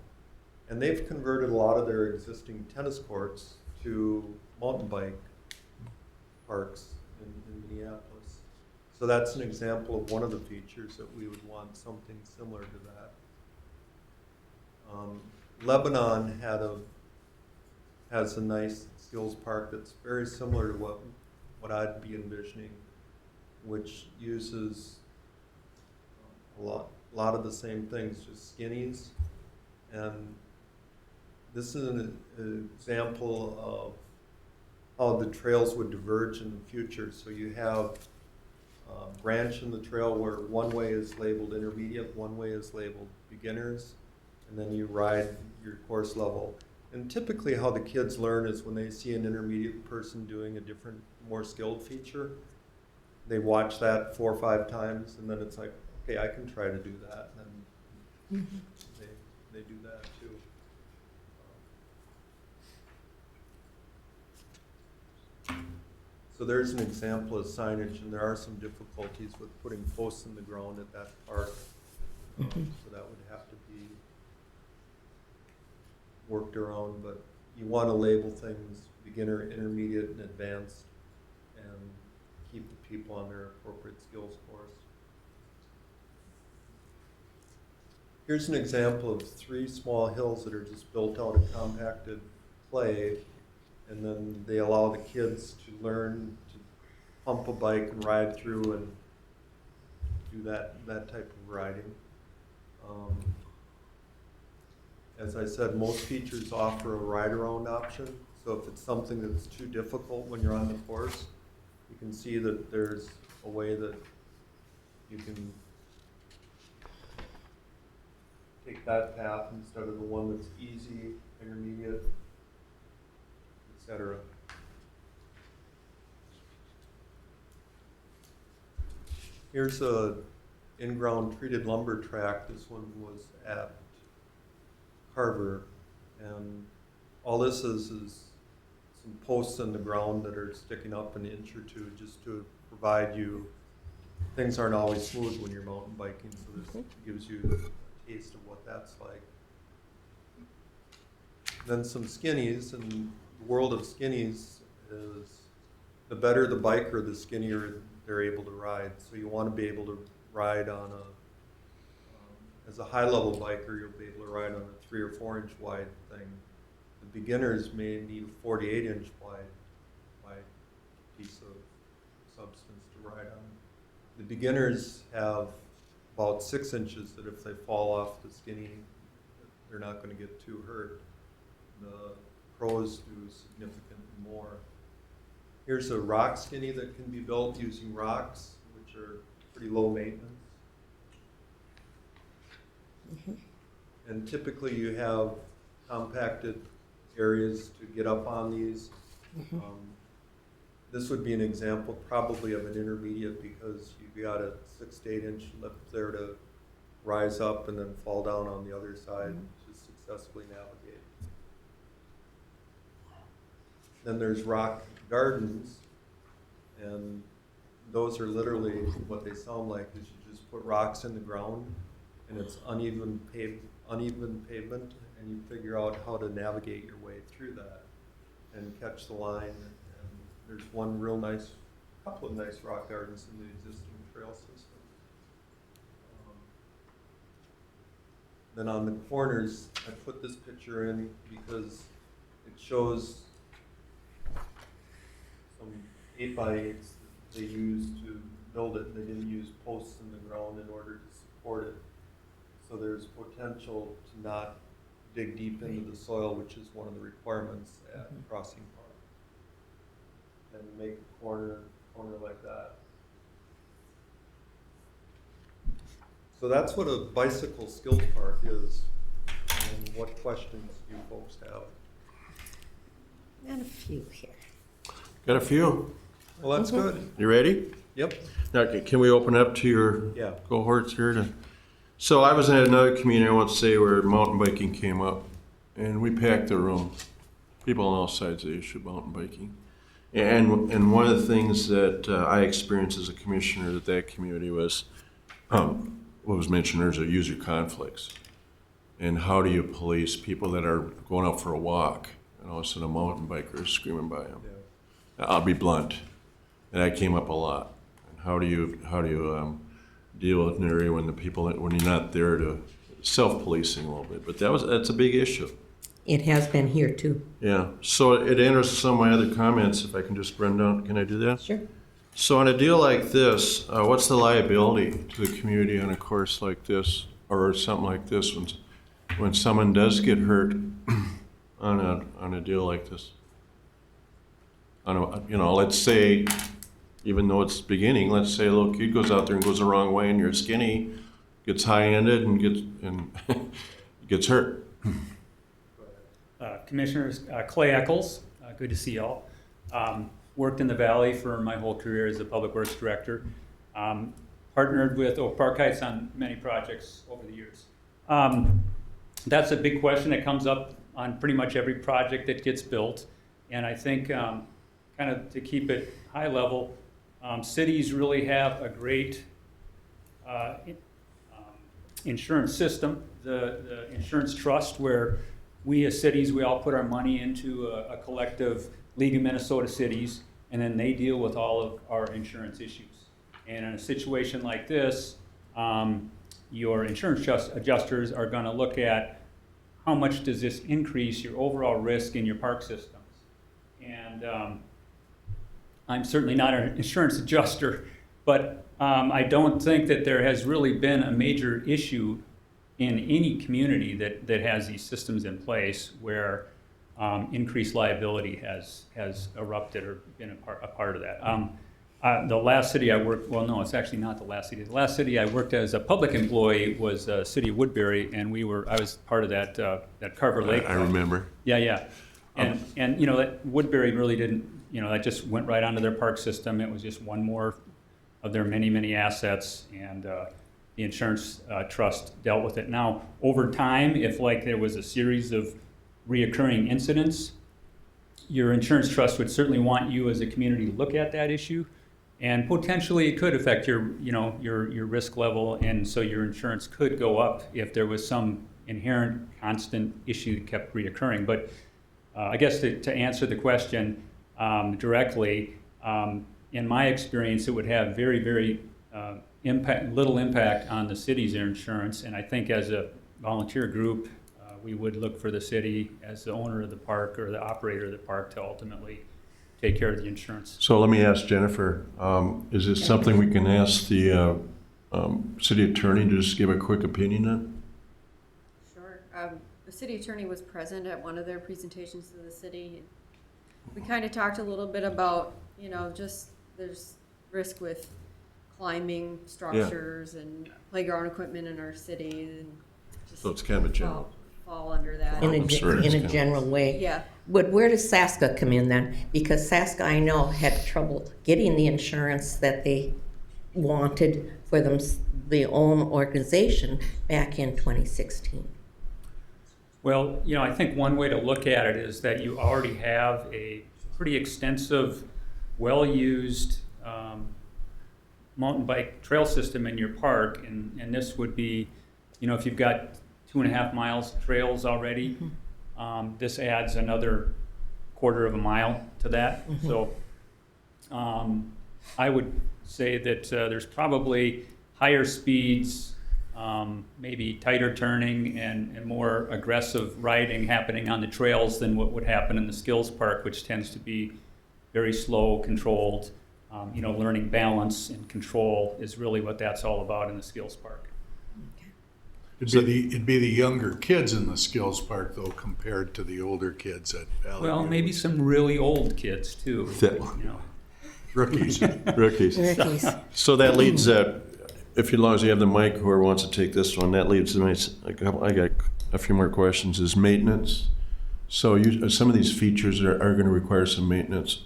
Speaker 8: And they've converted a lot of their existing tennis courts to mountain bike parks in Minneapolis. So that's an example of one of the features that we would want something similar to that. Lebanon has a nice skills park that's very similar to what I'd be envisioning, which uses a lot of the same things, just skinnies. And this is an example of how the trails would diverge in the future. So you have a branch in the trail where one way is labeled intermediate, one way is labeled beginners, and then you ride your course level. And typically how the kids learn is when they see an intermediate person doing a different, more skilled feature, they watch that 4 or 5 times, and then it's like, okay, I can try to do that. And they do that too. So there's an example of signage, and there are some difficulties with putting posts in the ground at that park. So that would have to be worked around, but you want to label things beginner, intermediate, and advanced, and keep the people on their appropriate skills course. Here's an example of 3 small hills that are just built out of compacted clay, and then they allow the kids to learn to pump a bike and ride through and do that type of riding. As I said, most features offer a ride-around option, so if it's something that's too difficult when you're on the course, you can see that there's a way that you can take that path instead of the one that's easy, intermediate, etc. Here's a in-ground treated lumber track. This one was at Carver, and all this is some posts in the ground that are sticking up an inch or two just to provide you, things aren't always smooth when you're mountain biking, so this gives you a taste of what that's like. Then some skinnies, and the world of skinnies is the better the biker, the skinnier they're able to ride. So you want to be able to ride on as a high-level biker, you'll be able to ride on a 3 or 4 inch wide thing. The beginners may need a 48 inch wide piece of substance to ride on. The beginners have about 6 inches that if they fall off the skinny, they're not going to get too hurt. The pros do significantly more. Here's a rock skinny that can be built using rocks, which are pretty low maintenance. And typically you have compacted areas to get up on these. This would be an example probably of an intermediate because you've got a 6 to 8 inch lip there to rise up and then fall down on the other side to successfully navigate. Then there's rock gardens, and those are literally what they sound like is you just put rocks in the ground and it's uneven pavement, and you figure out how to navigate your way through that and catch the line. And there's one real nice, couple of nice rock gardens in the existing trail system. Then on the corners, I put this picture in because it shows some 8x8s that they used to build it. They didn't use posts in the ground in order to support it. So there's potential to not dig deep into the soil, which is one of the requirements at Crossing Park. And make a corner like that. So that's what a bicycle skills park is. And what questions do you folks have?
Speaker 1: Got a few here.
Speaker 3: Got a few.
Speaker 8: Well, that's good.
Speaker 3: You ready?
Speaker 8: Yep.
Speaker 3: Now, can we open up to your
Speaker 8: Yeah.
Speaker 3: cohorts here? So I was in another community, I won't say, where mountain biking came up, and we packed the room. People on all sides of the issue of mountain biking. And one of the things that I experienced as a commissioner at that community was, what was mentioned, there's a user conflicts. And how do you police people that are going out for a walk, and all of a sudden a mountain biker is screaming by them? Yeah. I'll be blunt, and that came up a lot. And how do you deal with an area when when you're not there to self-policing a little bit? But that's a big issue.
Speaker 1: It has been here too.
Speaker 3: Yeah, so it enters some of my other comments, if I can just run down, can I do that?
Speaker 1: Sure.
Speaker 3: So on a deal like this, what's the liability to the community on a course like this, or something like this, when someone does get hurt on a deal like this? Let's say, even though it's beginning, let's say a little kid goes out there and goes the wrong way, and you're skinny, gets high-ended, and gets hurt.
Speaker 11: Commissioners, Clay Eccles, good to see y'all. Worked in the Valley for my whole career as a Public Works Director. Partnered with Oak Park Heights on many projects over the years. That's a big question that comes up on pretty much every project that gets built. And I think kind of to keep it high level, cities really have a great insurance system, the insurance trust, where we as cities, we all put our money into a collective League of Minnesota Cities, and then they deal with all of our insurance issues. And in a situation like this, your insurance adjusters are going to look at how much does this increase your overall risk in your park systems. And I'm certainly not an insurance adjuster, but I don't think that there has really been a major issue in any community that has these systems in place where increased liability has erupted or been a part of that. The last city I worked, well, no, it's actually not the last city. The last city I worked as a public employee was City of Woodbury, and I was part of that Carver Lake.
Speaker 3: I remember.
Speaker 11: Yeah. And you know, that Woodbury really didn't, you know, that just went right onto their park system. It was just one more of their many, many assets, and the insurance trust dealt with it. Now, over time, if like there was a series of reoccurring incidents, your insurance trust would certainly want you as a community to look at that issue, and potentially it could affect your risk level, and so your insurance could go up if there was some inherent constant issue that kept reoccurring. But I guess to answer the question directly, in my experience, it would have very, very little impact on the city's insurance, and I think as a volunteer group, we would look for the city as the owner of the park or the operator of the park to ultimately take care of the insurance.
Speaker 3: So let me ask Jennifer, is this something we can ask the city attorney to just give a quick opinion on?
Speaker 7: Sure. The city attorney was present at one of their presentations to the city. We kind of talked a little bit about, you know, just there's risk with climbing structures and playground equipment in our city, and just
Speaker 3: So it's kind of a general.
Speaker 7: fall under that.
Speaker 1: In
Speaker 3: I'm sorry, it's
Speaker 1: a
Speaker 3: kind of-
Speaker 1: general way.
Speaker 7: Yeah.
Speaker 1: But where does SASCA come in then? Because SASCA, I know, had trouble getting the insurance that they wanted for the own organization back in 2016.
Speaker 11: Well, you know, I think one way to look at it is that you already have a pretty extensive, well-used mountain bike trail system in your park, and this would be, you know, if you've got 2.5 miles of trails already, this adds another 1/4 of a mile to that. So I would say that there's probably higher speeds, maybe tighter turning and more aggressive riding happening on the trails than what would happen in the skills park, which tends to be very slow, controlled. You know, learning balance and control is really what that's all about in the skills park.
Speaker 2: It'd be the younger kids in the skills park though, compared to the older kids at Valley
Speaker 11: Well,
Speaker 2: View.
Speaker 11: maybe some really old kids too.
Speaker 3: That-
Speaker 11: You know.
Speaker 2: Rookies.
Speaker 3: Rookies.
Speaker 1: Ricky's.
Speaker 3: So that leads, if as long as you have the mic, whoever wants to take this one, that leads to my, I got a few more questions, is maintenance. So some of these features are going to require some maintenance.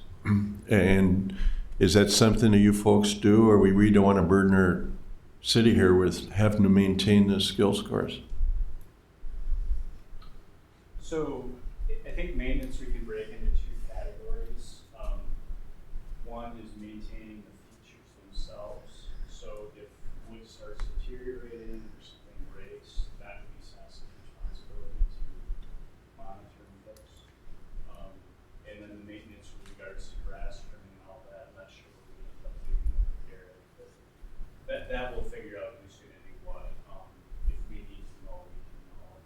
Speaker 3: And is that something that you folks do, or we don't want to burden our city here with having to maintain the skills course?
Speaker 9: So I think maintenance we can break into 2 categories. One is maintaining the features themselves. So if wood starts deteriorating or something breaks, that would be SAS's responsibility to monitor and fix. And then the maintenance with regards to grass trimming and all that, I'm not sure what we end up doing with repair. But that we'll figure out who's gonna do what. If we need to know, we can know.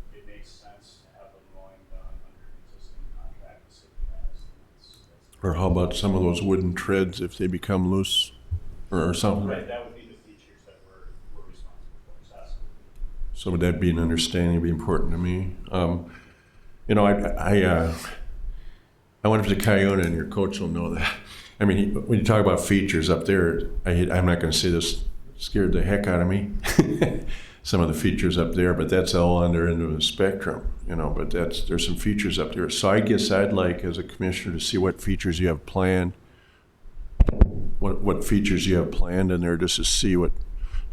Speaker 9: If it makes sense to have the mowing done under an existing contract the city has, then that's
Speaker 3: Or how about some of those wooden treads if they become loose or something?
Speaker 9: right. That would be the features that we're responsible for assessing.
Speaker 3: So would that be an understanding, be important to me? You know, I went up to Cayuna, and your coach will know that. I mean, when you talk about features up there, I'm not going to say this scared the heck out of me. Some of the features up there, but that's all under into the spectrum, you know. But there's some features up there. So I guess I'd like, as a commissioner, to see what features you have planned. What features you have planned in there, just to see what.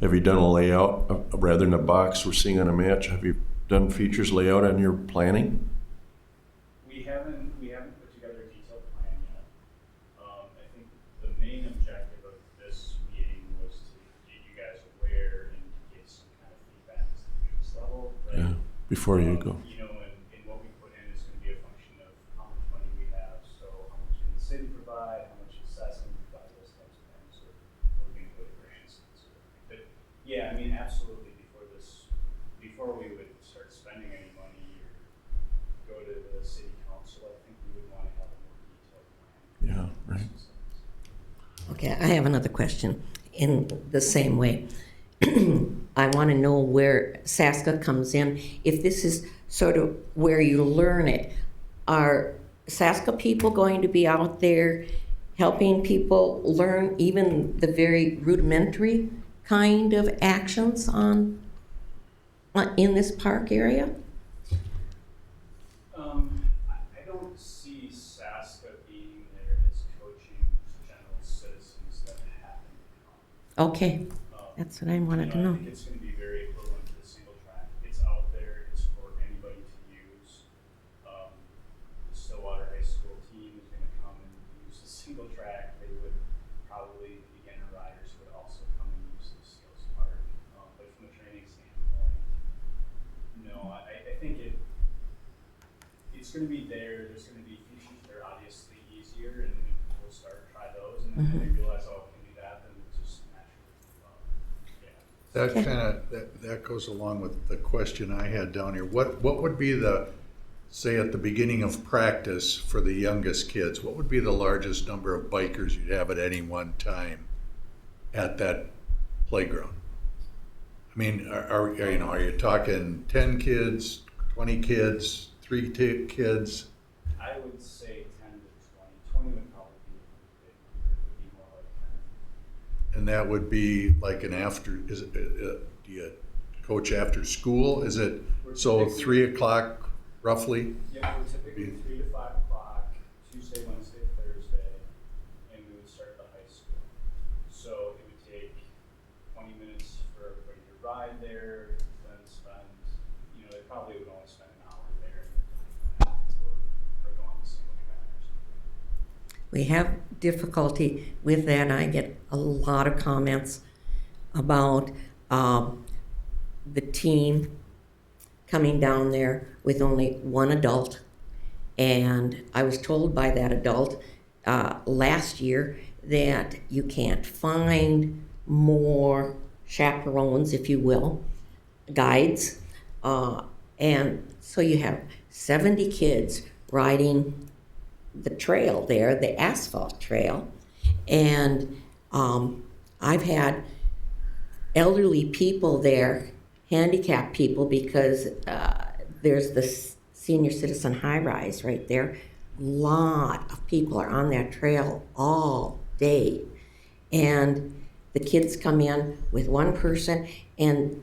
Speaker 3: Have you done a layout rather than a box we're seeing on a match? Have you done features layout on your planning?
Speaker 9: We haven't put together a detailed plan yet. I think the main objective of this meeting was to get you guys aware and get some kind of feedback as to the interest level. Right?
Speaker 3: Yeah, before you go.
Speaker 9: You know, and what we put in is going to be a function of how much money we have. So how much can the city provide? How much assessing provide? Those types of things. So we're going to go to grants. And sort of thing. But yeah, I mean, absolutely. before we would start spending any money or go to the city council, I think we would want to have a more detailed plan.
Speaker 3: Yeah, right.
Speaker 1: Okay, I have another question in the same way. I want to know where SASCA comes in. If this is sort of where you learn it, are SASCA people going to be out there helping people learn even the very rudimentary kind of actions in this park area?
Speaker 9: I don't see SASCA being there as coaching general citizens that happen to come.
Speaker 1: Okay, that's what I wanted to
Speaker 9: I
Speaker 1: know.
Speaker 9: think it's going to be very equivalent to the single track. It's out there, it's for anybody to use. The Stillwater High School team is going to come and use the single track. They would probably, beginner riders would also come and use the skills part. But from a training standpoint, no, I think it's going to be there. There's going to be features that are obviously easier, and we'll start to try those. And then when they realize, oh, we can do that, then we'll just naturally move up. Yeah.
Speaker 2: That goes along with the question I had down here. What would be the, say at the beginning of practice for the youngest kids, what would be the largest number of bikers you'd have at any one time at that playground? I mean, are you talking 10 kids, 20 kids, 3 kids?
Speaker 9: I would say 10 to 20. 20 would probably be a big number. It would be more like 10.
Speaker 2: And that would be like an after, is it, do you coach after school? Is it, so 3 o'clock roughly?
Speaker 9: Yeah, we're typically 3 to 5 o'clock, Tuesday, Wednesday, Thursday, and we would start at the high school. So it would take 20 minutes for everybody to ride there, then spend, they probably would only spend an hour there for going to single track or something.
Speaker 1: We have difficulty with that. I get a lot of comments about the team coming down there with only one adult. And I was told by that adult last year that you can't find more chaperones, if you will, guides. And so you have 70 kids riding the trail there, the asphalt trail. And I've had elderly people there, handicapped people, because there's the senior citizen high rise right there. A lot of people are on that trail all day. And the kids come in with one person and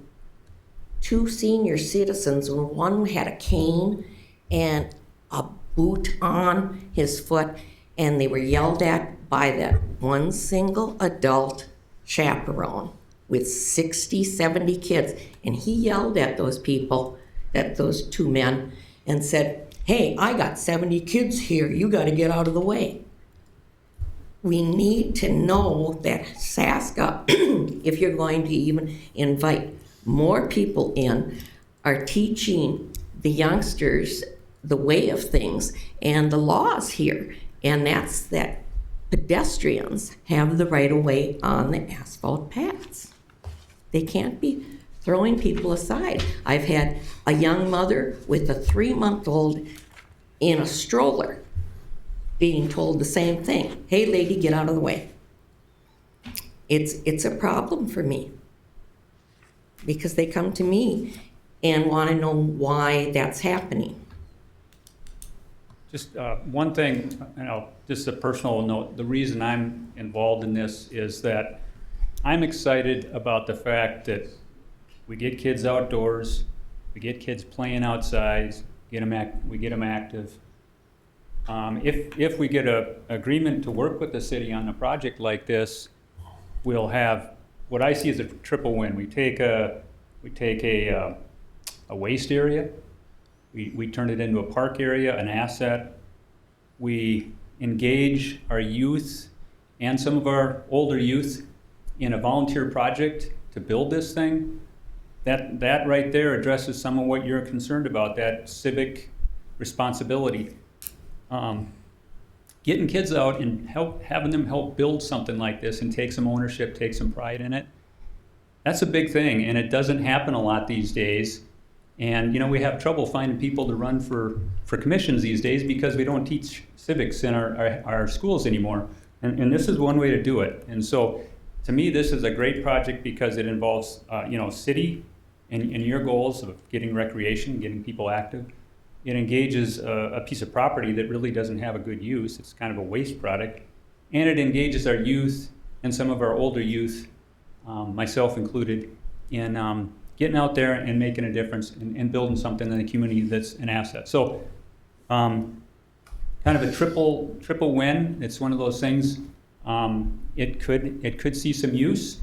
Speaker 1: 2 senior citizens. One had a cane and a boot on his foot, and they were yelled at by that one single adult chaperone with 60, 70 kids. And he yelled at those people, at those 2 men, and said, "Hey, I got 70 kids here. You got to get out of the way." We need to know that SASCA, if you're going to even invite more people in, are teaching the youngsters the way of things and the laws here. And that's that pedestrians have the right of way on the asphalt paths. They can't be throwing people aside. I've had a young mother with a 3-month-old in a stroller being told the same thing. "Hey lady, get out of the way." It's a problem for me, because they come to me and want to know why that's happening.
Speaker 11: Just one thing, just a personal note. The reason I'm involved in this is that I'm excited about the fact that we get kids outdoors, we get kids playing outside, we get them active. If we get an agreement to work with the city on a project like this, we'll have what I see as a triple win. We take a waste area, we turn it into a park area, an asset. We engage our youth and some of our older youth in a volunteer project to build this thing. That right there addresses some of what you're concerned about, that civic responsibility. Getting kids out and having them help build something like this and take some ownership, take some pride in it, that's a big thing, and it doesn't happen a lot these days. And, we have trouble finding people to run for commissions these days because we don't teach civics in our schools anymore. And this is one way to do it. And so, to me, this is a great project because it involves, city and your goals of getting recreation, getting people active. It engages a piece of property that really doesn't have a good use. It's kind of a waste product. And it engages our youth and some of our older youth, myself included, in getting out there and making a difference and building something in the community that's an asset. So, kind of a triple win. It's one of those things. It could see some use.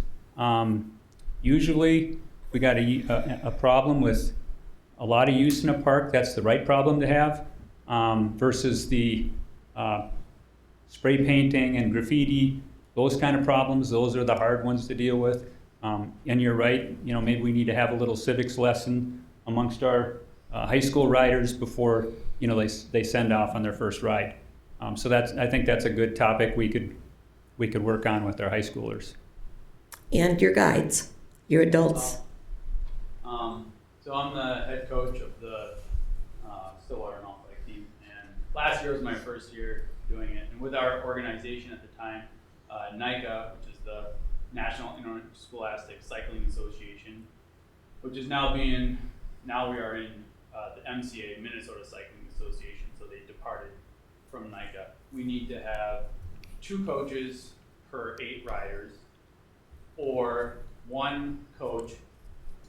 Speaker 11: Usually, we got a problem with a lot of use in a park. That's the right problem to have, versus the spray painting and graffiti. Those kind of problems. Those are the hard ones to deal with. And you're right. Maybe we need to have a little civics lesson amongst our high school riders before they send off on their first ride. So I think that's a good topic we could work on with our high schoolers.
Speaker 1: And your guides, your adults.
Speaker 11: So I'm the head coach of the Stillwater mountain bike team, and last year was my first year doing it. And with our organization at the time, NICA, which is the National Interscholastic Cycling Association, which is now we are in the MCA, Minnesota Cycling Association, so they departed from NICA. We need to have 2 coaches per 8 riders, or 1 coach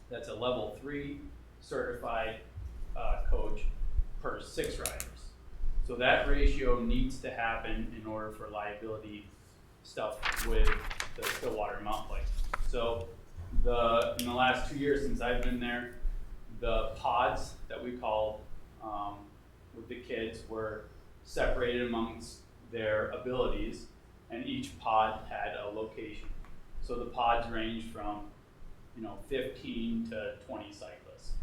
Speaker 11: that's a level 3 certified coach per 6 riders. So that ratio needs to happen in order for liability stuff with the Stillwater mountain bike. So in the last 2 years since I've been there, the pods that we called with the kids were separated amongst their abilities, and each pod had a location. So the pods range from 15 to 20 cyclists,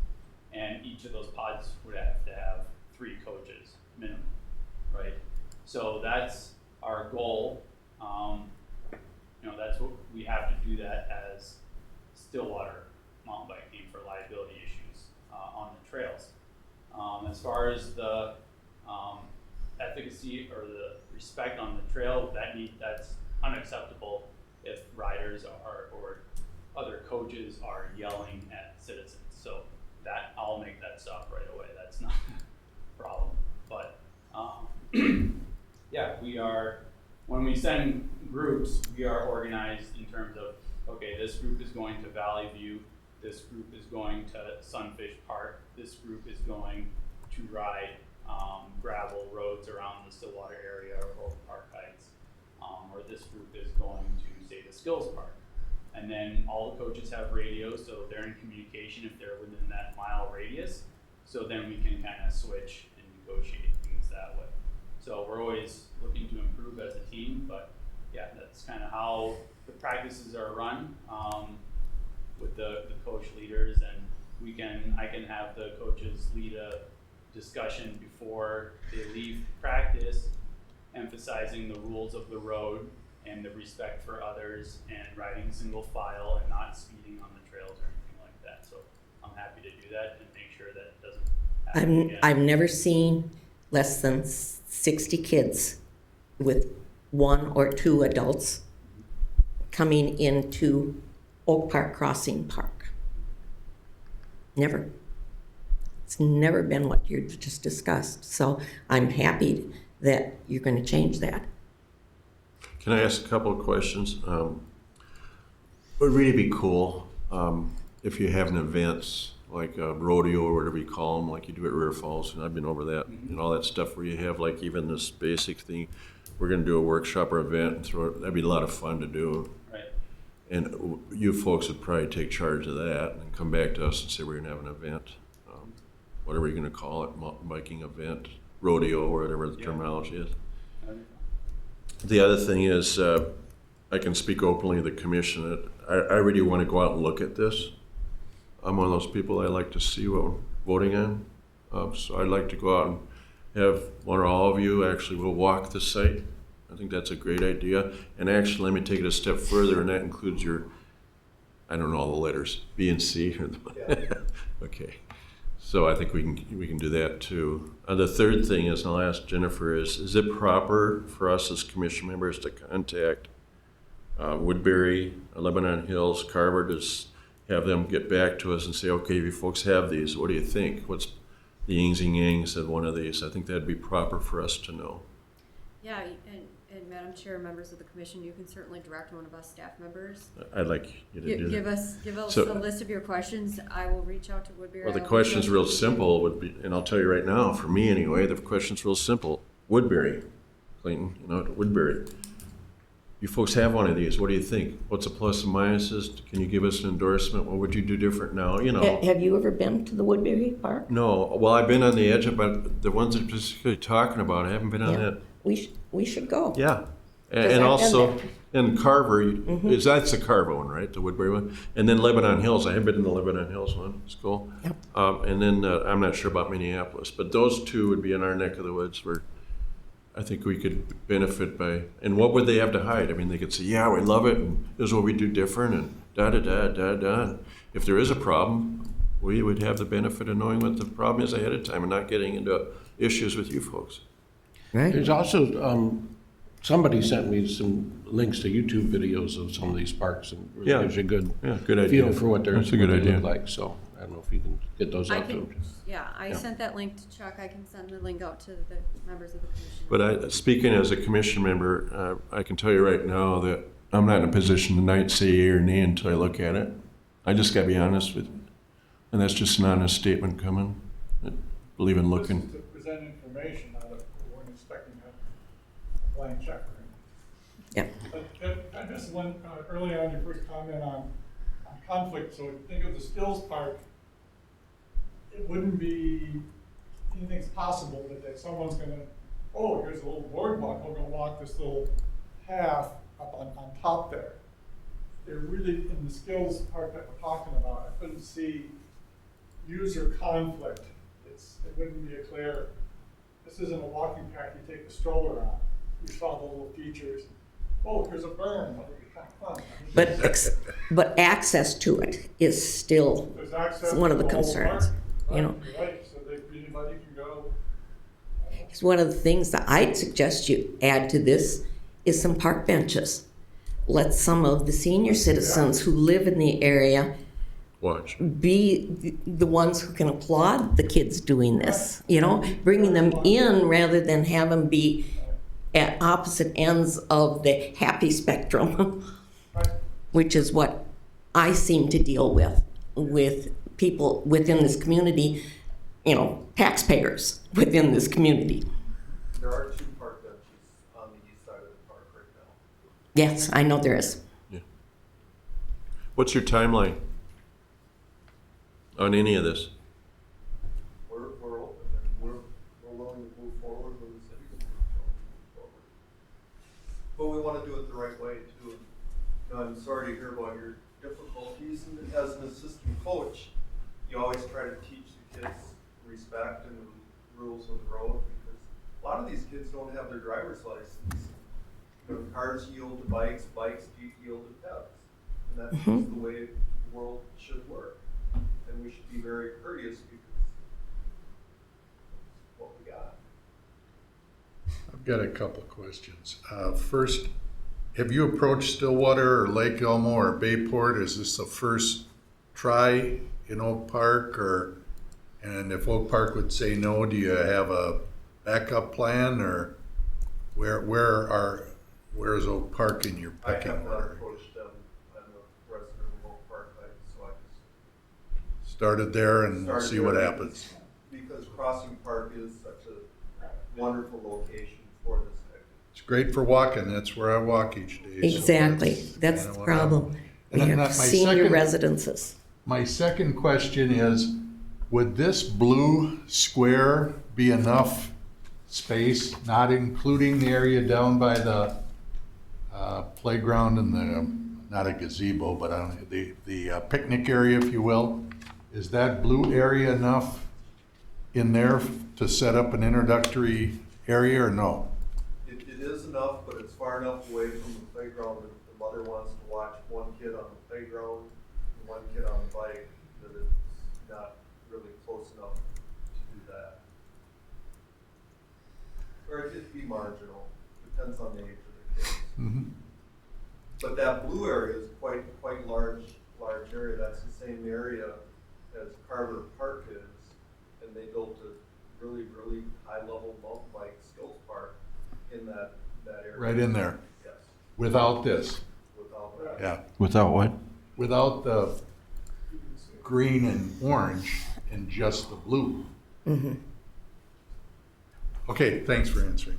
Speaker 11: and each of those pods would have to have 3 coaches minimum, right? So that's our goal. That's what we have to do that as Stillwater mountain bike team for liability issues on the trails. As far as the efficacy or the respect on the trail, that's unacceptable if riders or other coaches are yelling at citizens. So that I'll make that stop right away. That's not a problem. But yeah, when we send groups, we are organized in terms of, okay, this group is going to Valley View, this group is going to Sunfish Park, this group is going to ride gravel roads around the Stillwater area or Park Heights, or this group is going to, say, the Skills Park. And then all the coaches have radios, so they're in communication if they're within that mile radius. So then we can kind of switch and negotiate things that way. So we're always looking to improve as a team, but yeah, that's kind of how the practices are run with the coach leaders, and I can have the coaches lead a discussion before they leave practice, emphasizing the rules of the road and the respect for others and riding single file and not speeding on the trails or anything like that. So I'm happy to do that and make sure that it doesn't happen again.
Speaker 1: I've never seen less than 60 kids with 1 or 2 adults coming into Oak Park Crossing Park. Never. It's never been what you just discussed. So I'm happy that you're going to change that.
Speaker 3: Can I ask a couple of questions? It would really be cool if you have an events like a rodeo or whatever you call them, like you do at River Falls, and I've been over that, and all that stuff where you have like even this basic thing. We're going to do a workshop or event and throw it. That'd be a lot of fun to do.
Speaker 11: Right.
Speaker 3: And you folks would probably take charge of that and come back to us and say we're going to have an event, whatever you're going to call it, mountain biking event, rodeo, or whatever the terminology is. The other thing is, I can speak openly to the commission that I really want to go out and look at this. I'm one of those people I like to see what we're voting on. So I'd like to go out and have one or all of you actually will walk the site. I think that's a great idea. And actually, let me take it a step further, and that includes your, I don't know all the letters, B and C. Okay. So I think we can do that too. The third thing is, and I'll ask Jennifer, is it proper for us as commission members to contact Woodbury, Lebanon Hills, Carver, to have them get back to us and say, okay, you folks have these, what do you think? What's the yings and yangs of one of these? I think that'd be proper for us to know.
Speaker 7: Yeah, and Madam Chair, members of the commission, you can certainly direct one of us staff members.
Speaker 3: I'd like you to do
Speaker 7: Give
Speaker 3: that.
Speaker 7: us
Speaker 3: So-
Speaker 7: a list of your questions. I will reach out to Woodbury.
Speaker 3: Well, the
Speaker 7: I will
Speaker 3: question's
Speaker 7: reach out
Speaker 3: real
Speaker 7: to-
Speaker 3: simple would be, and I'll tell you right now, for me anyway, the question's real simple. Woodbury, Clayton, Woodbury. You folks have one of these. What do you think? What's the plus and minuses? Can you give us an endorsement? What would you do different now?
Speaker 1: Have you ever been to the Woodbury Park?
Speaker 3: No. Well, I've been on the edge of, but the ones that you're specifically talking about, I haven't been on
Speaker 1: Yeah.
Speaker 3: that.
Speaker 1: We should go.
Speaker 3: Yeah.
Speaker 1: I've
Speaker 3: And
Speaker 1: been
Speaker 3: also,
Speaker 1: there.
Speaker 3: in Carver, that's the Carver one, right? The Woodbury one. And then Lebanon Hills. I haven't been in the Lebanon Hills one. It's cool.
Speaker 1: Yep.
Speaker 3: And then I'm not sure about Minneapolis, but those two would be in our neck of the woods where I think we could benefit by. And what would they have to hide? I mean, they could say, yeah, we love it, and this is what we do different, and da-da-da-da-da. And if there is a problem, we would have the benefit of knowing what the problem is ahead of time and not getting into issues with you folks.
Speaker 1: Right.
Speaker 6: There's also, somebody sent me some links to YouTube videos of some of these parks, and really
Speaker 3: Yeah.
Speaker 6: gives you a good
Speaker 3: Good idea.
Speaker 6: feel for what
Speaker 3: That's a good
Speaker 6: what they
Speaker 3: idea.
Speaker 6: look like. So I don't know if you can get those
Speaker 7: I
Speaker 6: out to
Speaker 7: can,
Speaker 6: them.
Speaker 7: I
Speaker 6: Yeah.
Speaker 7: sent that link to Chuck. I can send the link out to the members of the commission.
Speaker 3: But speaking as a commission member, I can tell you right now that I'm not in a position tonight to say yea or nay until I look at it. I just gotta be honest with you. And that's just an honest statement coming. I believe in
Speaker 10: This
Speaker 3: looking.
Speaker 10: is to present information, not that we weren't expecting a blank check or anything.
Speaker 1: Yeah.
Speaker 10: I missed one, early on, your first comment on conflict, so think of the Stills Park. It wouldn't be, anything's possible, but that someone's gonna, oh, here's a little boardwalk, we're gonna walk this little path up on top there. They're really, in the Skills Park that we're talking about, I couldn't see user conflict. It wouldn't be a clear, this isn't a walking path you take the stroller on. You saw the little features. Oh, here's a berm.
Speaker 1: But access to it is still
Speaker 10: There's access
Speaker 1: one of the
Speaker 10: to whole
Speaker 1: concerns,
Speaker 10: park.
Speaker 1: you know.
Speaker 10: Right, right, so that anybody can go.
Speaker 1: It's one of the things that I'd suggest you add to this is some park benches. Let some of the senior citizens who live in the area
Speaker 3: Watch.
Speaker 1: be the ones who can applaud the kids doing this, bringing them in rather than have them be at opposite ends of the happy spectrum, which is what I seem to deal with people within this community, taxpayers within this community.
Speaker 8: There are 2 park benches on the east side of the park right now.
Speaker 1: Yes, I know there is.
Speaker 3: What's your timeline on any of this?
Speaker 8: We're open and we're willing to move forward when the city can move forward. But we want to do it the right way too. I'm sorry to hear about your difficulties, and as an assistant coach, you always try to teach the kids respect and the rules of the road, because a lot of these kids don't have their driver's license. Cars yield to bikes, bikes yield to pets, and that's just the way the world should work. And we should be very courteous because that's what we got.
Speaker 2: I've got a couple of questions. First, have you approached Stillwater or Lake Elmo or Bayport? Is this the first try in Oak Park, and if Oak Park would say no, do you have a backup plan, or where's Oak Park in your
Speaker 8: I
Speaker 2: pecking
Speaker 8: have not
Speaker 2: order?
Speaker 8: approached them. I'm a resident of Oak Park Heights, so I just
Speaker 2: Started there and
Speaker 8: started
Speaker 2: see what
Speaker 8: there
Speaker 2: happens.
Speaker 8: because Crossing Park is such a wonderful location for this activity.
Speaker 2: It's great for walking. That's where I walk each day. so
Speaker 1: Exactly. That's
Speaker 2: kinda
Speaker 1: the
Speaker 2: what
Speaker 1: problem. We
Speaker 2: And then
Speaker 1: have
Speaker 2: my
Speaker 1: senior
Speaker 2: second-
Speaker 1: residences.
Speaker 2: My second question is, would this blue square be enough space, not including the area down by the playground and not a gazebo, but the picnic area, if you will? Is that blue area enough in there to set up an introductory area, or no?
Speaker 8: It is enough, but it's far enough away from the playground that if the mother wants to watch one kid on the playground and one kid on the bike, that it's not really close enough be marginal, depends on the age of the kids.
Speaker 2: Mhm.
Speaker 8: But that blue area is quite large area. That's the same area as Carver Park is, and they built a really high level mountain bike skills park in that area.
Speaker 2: Right in there,
Speaker 8: Yes,
Speaker 2: without this,
Speaker 8: without that.
Speaker 2: yeah.
Speaker 3: Without what?
Speaker 2: Without the green and orange and just the blue.
Speaker 1: Mm-hmm.
Speaker 2: Okay, thanks for answering.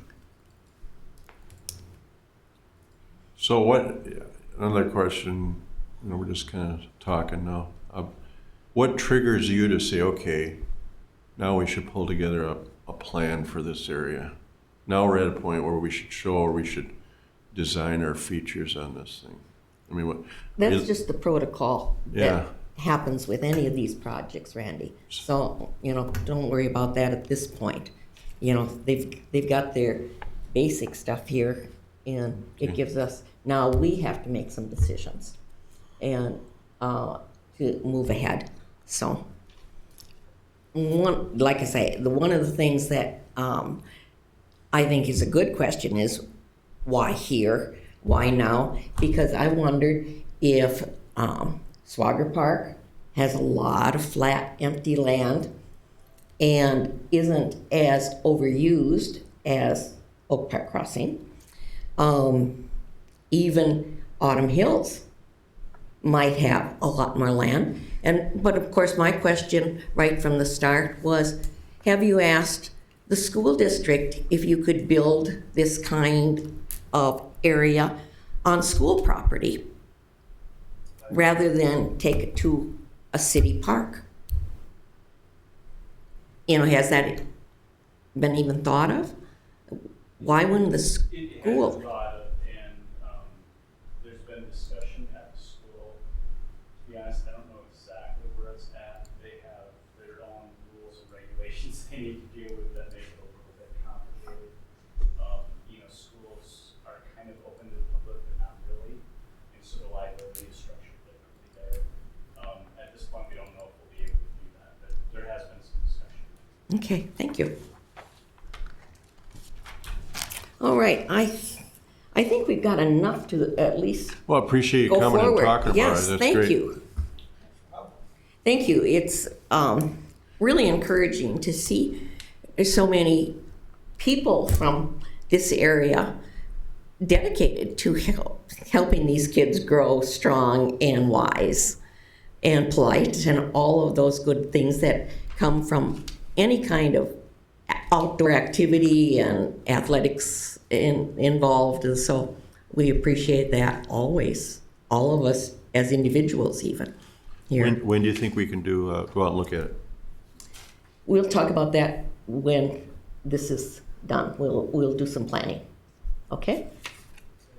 Speaker 3: So what, another question, we're just kind of talking now. What triggers you to say, okay, now we should pull together a plan for this area? Now we're at a point where we should show, or we should design our features on this thing. I mean, what?
Speaker 1: That's just the protocol
Speaker 3: Yeah.
Speaker 1: that happens with any of these projects, Randy. So, don't worry about that at this point. They've got their basic stuff here, and it gives us, now we have to make some decisions and to move ahead. So, like I say, one of the things that I think is a good question is, why here? Why now? Because I wondered if Swagger Park has a lot of flat, empty land and isn't as overused as Oak Park Crossing. Even Autumn Hills might have a lot more land. But of course, my question right from the start was, have you asked the school district if you could build this kind of area on school property rather than take it to a city park? Has that been even thought of? Why wouldn't the
Speaker 9: It has
Speaker 1: school?
Speaker 9: been thought of, and there's been discussion at the school. To be honest, I don't know exactly where it's at. They have their own rules and regulations they need to deal with that make it a little bit complicated. Schools are kind of open to the public, but not really, and so the liability is structured differently there. At this point, we don't know if we'll be able to do that, but there has been some discussion.
Speaker 1: Okay, thank you. All right, I think we've got enough to at least
Speaker 3: Well, I appreciate you
Speaker 1: go
Speaker 3: coming
Speaker 1: forward.
Speaker 3: and talking about
Speaker 1: Yes,
Speaker 3: it. That's
Speaker 1: thank
Speaker 3: great.
Speaker 1: you. Thank you. It's really encouraging to see so many people from this area dedicated to helping these kids grow strong and wise and polite and all of those good things that come from any kind of outdoor activity and athletics involved. And so we appreciate that always, all of us as individuals even here.
Speaker 3: When do you think we can go out and look at it?
Speaker 1: We'll talk about that when this is done. We'll do some planning. Okay?
Speaker 8: And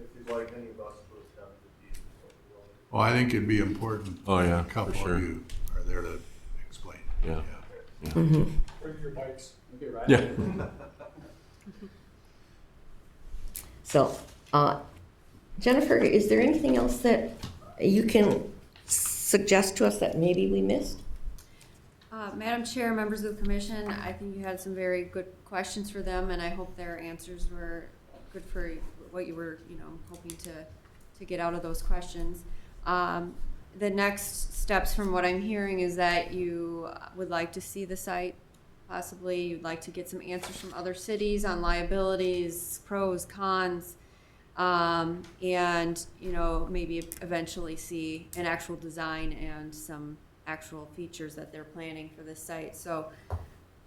Speaker 8: if you'd like any of us to attend, it'd be
Speaker 2: Well, I think it'd be important.
Speaker 3: Oh, yeah,
Speaker 2: A couple
Speaker 3: for sure.
Speaker 2: of you are there to explain.
Speaker 3: Yeah.
Speaker 1: Mm-hmm.
Speaker 10: Bring your bikes.
Speaker 11: Okay, right.
Speaker 3: Yeah.
Speaker 1: So, Jennifer, is there anything else that you can suggest to us that maybe we missed?
Speaker 7: Madam Chair, members of the commission, I think you had some very good questions for them, and I hope their answers were good for what you were, hoping to get out of those questions. The next steps from what I'm hearing is that you would like to see the site, possibly. You'd like to get some answers from other cities on liabilities, pros, cons, and, maybe eventually see an actual design and some actual features that they're planning for this site. So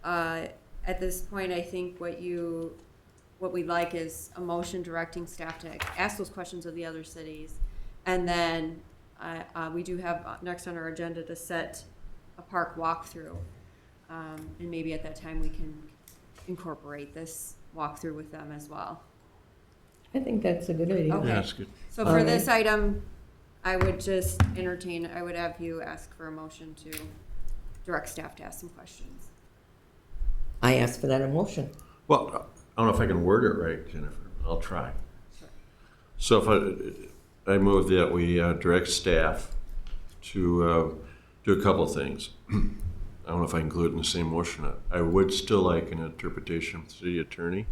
Speaker 7: at this point, I think what we'd like is a motion directing staff to ask those questions of the other cities. And then we do have next on our agenda to set a park walkthrough. And maybe at that time we can incorporate this walkthrough with them as well.
Speaker 1: I think that's a good idea.
Speaker 7: Okay.
Speaker 3: Yeah, that's good.
Speaker 7: So for this item, I would just I would have you ask for a motion to direct staff to ask some questions.
Speaker 1: I asked for that emotion.
Speaker 3: Well, I don't know if I can word it right, Jennifer. I'll try.
Speaker 7: Sure.
Speaker 3: So if I move that we direct staff to do a couple of things. I don't know if I can include it in the same motion. I would still like an interpretation from the city attorney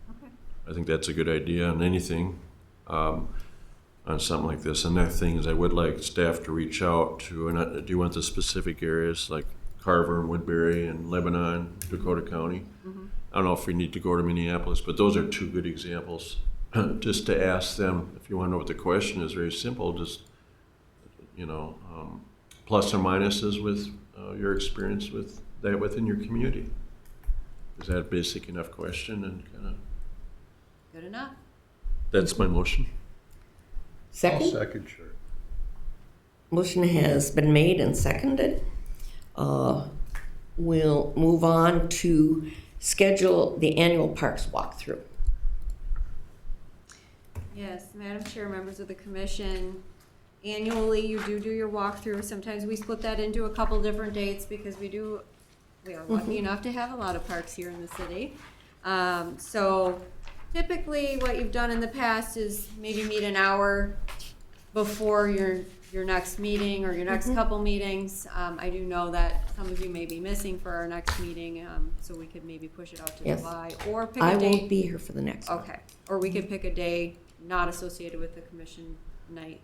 Speaker 7: Okay.
Speaker 3: I think that's a good idea on anything, on something like this. And that thing is, I would like staff to reach out to, and do you want the specific areas like Carver and Woodbury and Lebanon, Dakota County? I don't know if we need to go to Minneapolis, but those are two good examples. Just to ask them, if you want to know what the question is, very simple, just, plus or minuses with your experience with that within your community. Is that a basic enough question? And kind of,
Speaker 7: Good enough.
Speaker 3: that's my motion.
Speaker 2: I'll
Speaker 1: Second?
Speaker 2: second, sure.
Speaker 1: Motion has been made and seconded. We'll move on to schedule the annual parks walkthrough.
Speaker 7: Yes, Madam Chair, members of the commission, annually you do your walkthrough. Sometimes we split that into a couple different dates because we are lucky enough to have a lot of parks here in the city. So typically what you've done in the past is maybe meet an hour before your next meeting or your next couple meetings. I do know that some of you may be missing for our next meeting, so we could maybe push it out to
Speaker 1: Yes.
Speaker 7: July or pick a
Speaker 1: I
Speaker 7: date.
Speaker 1: won't be here for the next one.
Speaker 7: Okay, or we could pick a day not associated with the commission night.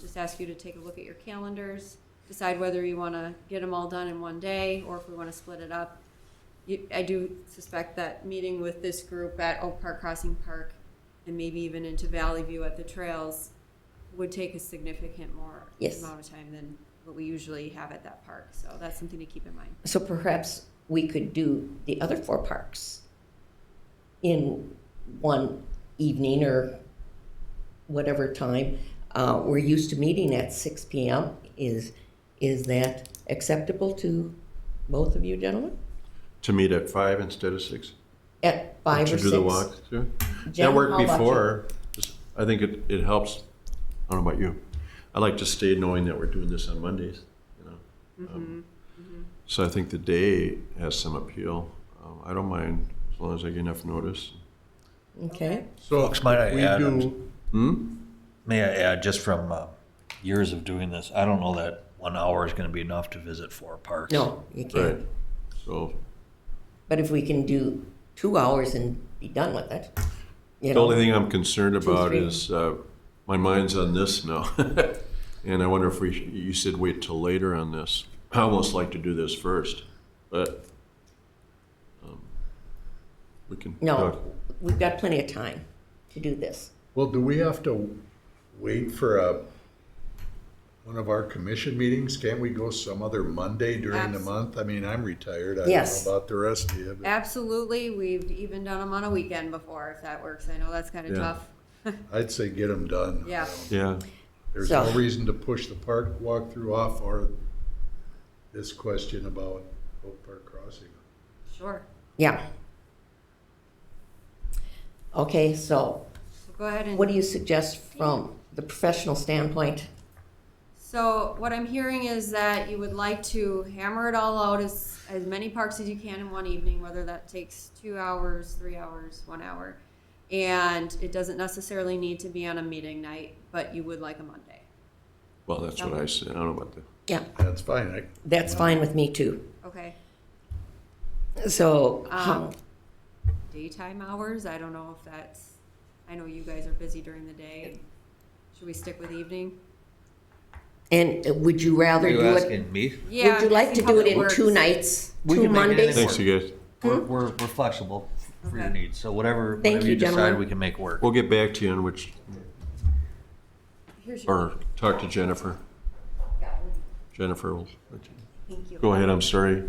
Speaker 7: Just ask you to take a look at your calendars, decide whether you want to get them all done in one day or if we want to split it up. I do suspect that meeting with this group at Oak Park Crossing Park and maybe even into Valley View at the trails would take a significant more
Speaker 1: Yes.
Speaker 7: amount of time than what we usually have at that park. So that's something to keep in mind.
Speaker 1: So perhaps we could do the other 4 parks in one evening or whatever time. We're used to meeting at 6 p.m. Is that acceptable to both of you gentlemen?
Speaker 3: To meet at 5 instead of 6?
Speaker 1: At 5 or 6?
Speaker 3: To do the walkthrough?
Speaker 1: Jen,
Speaker 3: That worked
Speaker 1: how about
Speaker 3: before. I think it helps. I don't know about you. I like to stay knowing that we're doing this on Mondays. So I think the day has some appeal. I don't mind as long as I get enough notice.
Speaker 1: Okay.
Speaker 2: So
Speaker 5: Folks, might I
Speaker 2: we
Speaker 5: add,
Speaker 2: do,
Speaker 5: May I add, just from years of doing this, I don't know that 1 hour is going to be enough to visit 4 parks.
Speaker 1: No, you can't.
Speaker 3: Right. So
Speaker 1: But if we can do 2 hours and be done with it, you
Speaker 3: the
Speaker 1: know.
Speaker 3: only thing I'm concerned
Speaker 1: 2,
Speaker 3: about
Speaker 1: 3.
Speaker 3: is my mind's on this now. And I wonder if you said wait till later on this. I almost like to do this first, but we can
Speaker 1: No,
Speaker 3: talk.
Speaker 1: we've got plenty of time to do this.
Speaker 2: well, do we have to wait for one of our commission meetings? Can't we go some other Monday during the month? I mean, I'm retired. I don't
Speaker 1: Yes.
Speaker 2: know about the rest of you. But
Speaker 7: Absolutely. We've even done them on a weekend before, if that works. I know that's kind of
Speaker 3: Yeah.
Speaker 7: tough.
Speaker 2: I'd say get them done.
Speaker 7: Yeah.
Speaker 3: Yeah.
Speaker 2: There's
Speaker 1: So-
Speaker 2: no reason to push the park walkthrough off or this question about Oak Park Crossing.
Speaker 7: Sure.
Speaker 1: Yeah. Okay, so
Speaker 7: So go ahead and.
Speaker 1: what do you suggest from the professional standpoint?
Speaker 7: So what I'm hearing is that you would like to hammer it all out as many parks as you can in one evening, whether that takes 2 hours, 3 hours, 1 hour. And it doesn't necessarily need to be on a meeting night, but you would like a Monday.
Speaker 3: Well, that's what I said. I don't know about the.
Speaker 1: Yeah,
Speaker 2: That's fine.
Speaker 1: that's fine with me too.
Speaker 7: Okay.
Speaker 1: So,
Speaker 7: Daytime hours, I don't know if that's, I know you guys are busy during the day. Should we stick with evening?
Speaker 1: and would you rather
Speaker 5: Are you
Speaker 1: do it?
Speaker 5: asking me?
Speaker 7: Yeah.
Speaker 1: Would you like to
Speaker 7: see how
Speaker 1: do it
Speaker 7: that
Speaker 1: in
Speaker 7: works.
Speaker 1: 2 nights,
Speaker 5: We
Speaker 1: 2
Speaker 5: can make it
Speaker 1: Mondays?
Speaker 5: anywhere.
Speaker 3: Thanks, you guys.
Speaker 5: We're flexible for your
Speaker 7: Okay.
Speaker 5: needs. So whatever
Speaker 1: Thank you,
Speaker 5: you decide,
Speaker 1: gentlemen.
Speaker 5: we can make work.
Speaker 3: We'll get back to you on which,
Speaker 7: Here's your.
Speaker 3: or talk to Jennifer. Jennifer will. let you-
Speaker 7: Thank you.
Speaker 3: Go ahead. I'm sorry,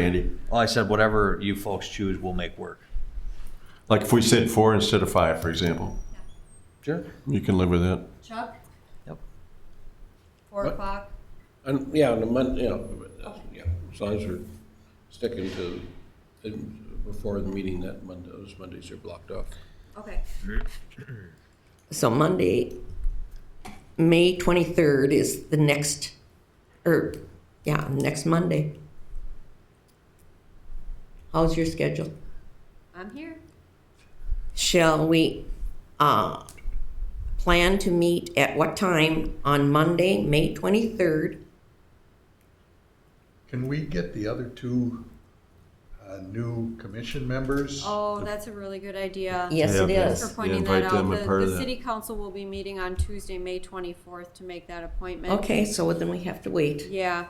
Speaker 3: Andy.
Speaker 5: Well, I said whatever you folks choose, we'll make work.
Speaker 3: Like if we said 4 instead of 5, for example,
Speaker 5: Sure.
Speaker 3: you can live with that.
Speaker 7: Chuck?
Speaker 5: Yep.
Speaker 7: 4
Speaker 6: What?
Speaker 7: o'clock?
Speaker 6: Yeah, on the Monday, yeah, as long as we're sticking to, before the meeting, that Monday, those Mondays are blocked off.
Speaker 7: Okay.
Speaker 1: So Monday, May 23rd is the next, next Monday. How's your schedule?
Speaker 7: I'm here.
Speaker 1: Shall we plan to meet at what time on Monday, May 23rd?
Speaker 2: Can we get the other 2 new commission members.
Speaker 7: Oh, that's a really good idea.
Speaker 1: Yes, it
Speaker 3: Yeah,
Speaker 7: Thanks
Speaker 1: is.
Speaker 7: for pointing
Speaker 3: invite
Speaker 7: that
Speaker 3: them
Speaker 7: out.
Speaker 3: a part of
Speaker 7: The
Speaker 3: that.
Speaker 7: city council will be meeting on Tuesday, May 24th to make that appointment.
Speaker 1: Okay, so then we have to wait.
Speaker 7: Yeah.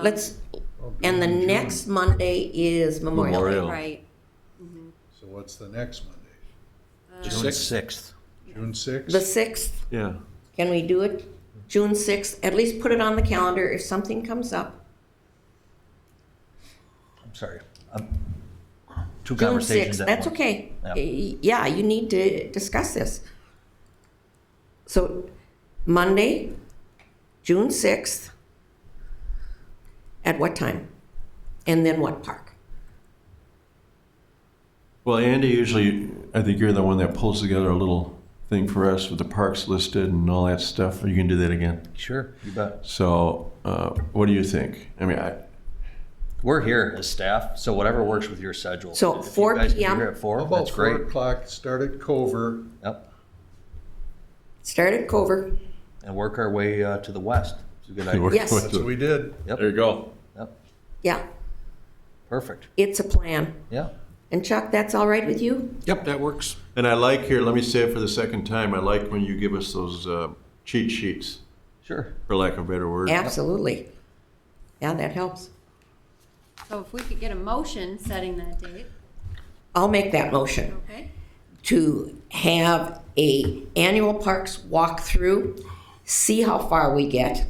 Speaker 1: Let's,
Speaker 2: Well, do
Speaker 1: and
Speaker 2: it
Speaker 1: the
Speaker 2: in June.
Speaker 1: next Monday is Memorial Day.
Speaker 3: Memorial.
Speaker 7: Right.
Speaker 2: So what's the next Monday?
Speaker 5: June 6th.
Speaker 2: June 6th?
Speaker 1: The 6th,
Speaker 3: Yeah.
Speaker 1: can we do it? June 6th, at least put it on the calendar if something comes up.
Speaker 5: I'm sorry. Two
Speaker 1: June
Speaker 5: conversations
Speaker 1: 6th,
Speaker 5: at
Speaker 1: that's
Speaker 5: once.
Speaker 1: okay.
Speaker 5: Yeah.
Speaker 1: Yeah, you need to discuss this. So, Monday, June 6th, at what time? And then what park?
Speaker 3: Well, Andy, usually, I think you're the one that pulls together a little thing for us with the parks listed and all that stuff. You can do that again.
Speaker 5: Sure, you bet.
Speaker 3: So, what do you think? I mean,
Speaker 5: We're here as staff, so whatever works with your schedule.
Speaker 1: So,
Speaker 5: If you
Speaker 1: 4
Speaker 5: guys can be
Speaker 1: p.m.?
Speaker 5: here at 4,
Speaker 2: How about
Speaker 5: that's
Speaker 2: 4
Speaker 5: great.
Speaker 2: o'clock, start at Cover,
Speaker 5: Yep.
Speaker 1: Start at Cover.
Speaker 5: And work our way to the west. It's a good idea.
Speaker 3: Work-
Speaker 1: Yes.
Speaker 2: that's what we did.
Speaker 5: Yep.
Speaker 3: there you go.
Speaker 5: Yep.
Speaker 1: Yeah,
Speaker 5: Perfect.
Speaker 1: it's a plan.
Speaker 5: Yeah.
Speaker 1: And Chuck, that's all right with you?
Speaker 6: Yep, that works.
Speaker 3: And I like here, let me say it for the second time, I like when you give us those cheat sheets,
Speaker 5: Sure.
Speaker 3: for lack of a better word.
Speaker 1: Absolutely. Yeah, that helps.
Speaker 7: So if we could get a motion setting that date,
Speaker 1: I'll make that motion
Speaker 7: okay?
Speaker 1: to have a annual parks walkthrough, see how far we get.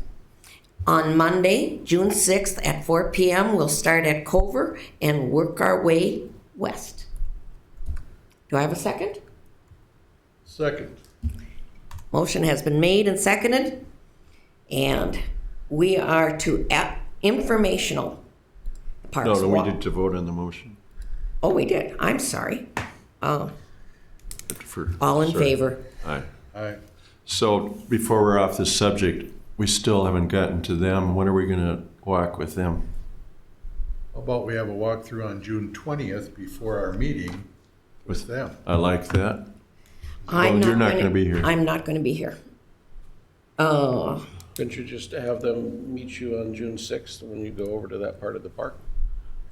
Speaker 1: On Monday, June 6th at 4 p.m., we'll start at Cover and work our way west. Do I have a second?
Speaker 2: Second.
Speaker 1: Motion has been made and seconded, and we are to informational parks
Speaker 3: No, we
Speaker 1: walk.
Speaker 3: need to vote on the motion.
Speaker 1: Oh, we did. I'm sorry.
Speaker 3: For-
Speaker 1: All in
Speaker 3: sorry.
Speaker 1: favor?
Speaker 3: Aye.
Speaker 2: All right.
Speaker 3: So, before we're off this subject, we still haven't gotten to them. When are we gonna walk with them?
Speaker 2: How about we have a walkthrough on June 20th before our meeting with them?
Speaker 3: I like that.
Speaker 1: I'm
Speaker 3: you're not gonna be here.
Speaker 1: I'm not going to be here.
Speaker 6: Couldn't you just have them meet you on June 6th when you go over to that part of the park?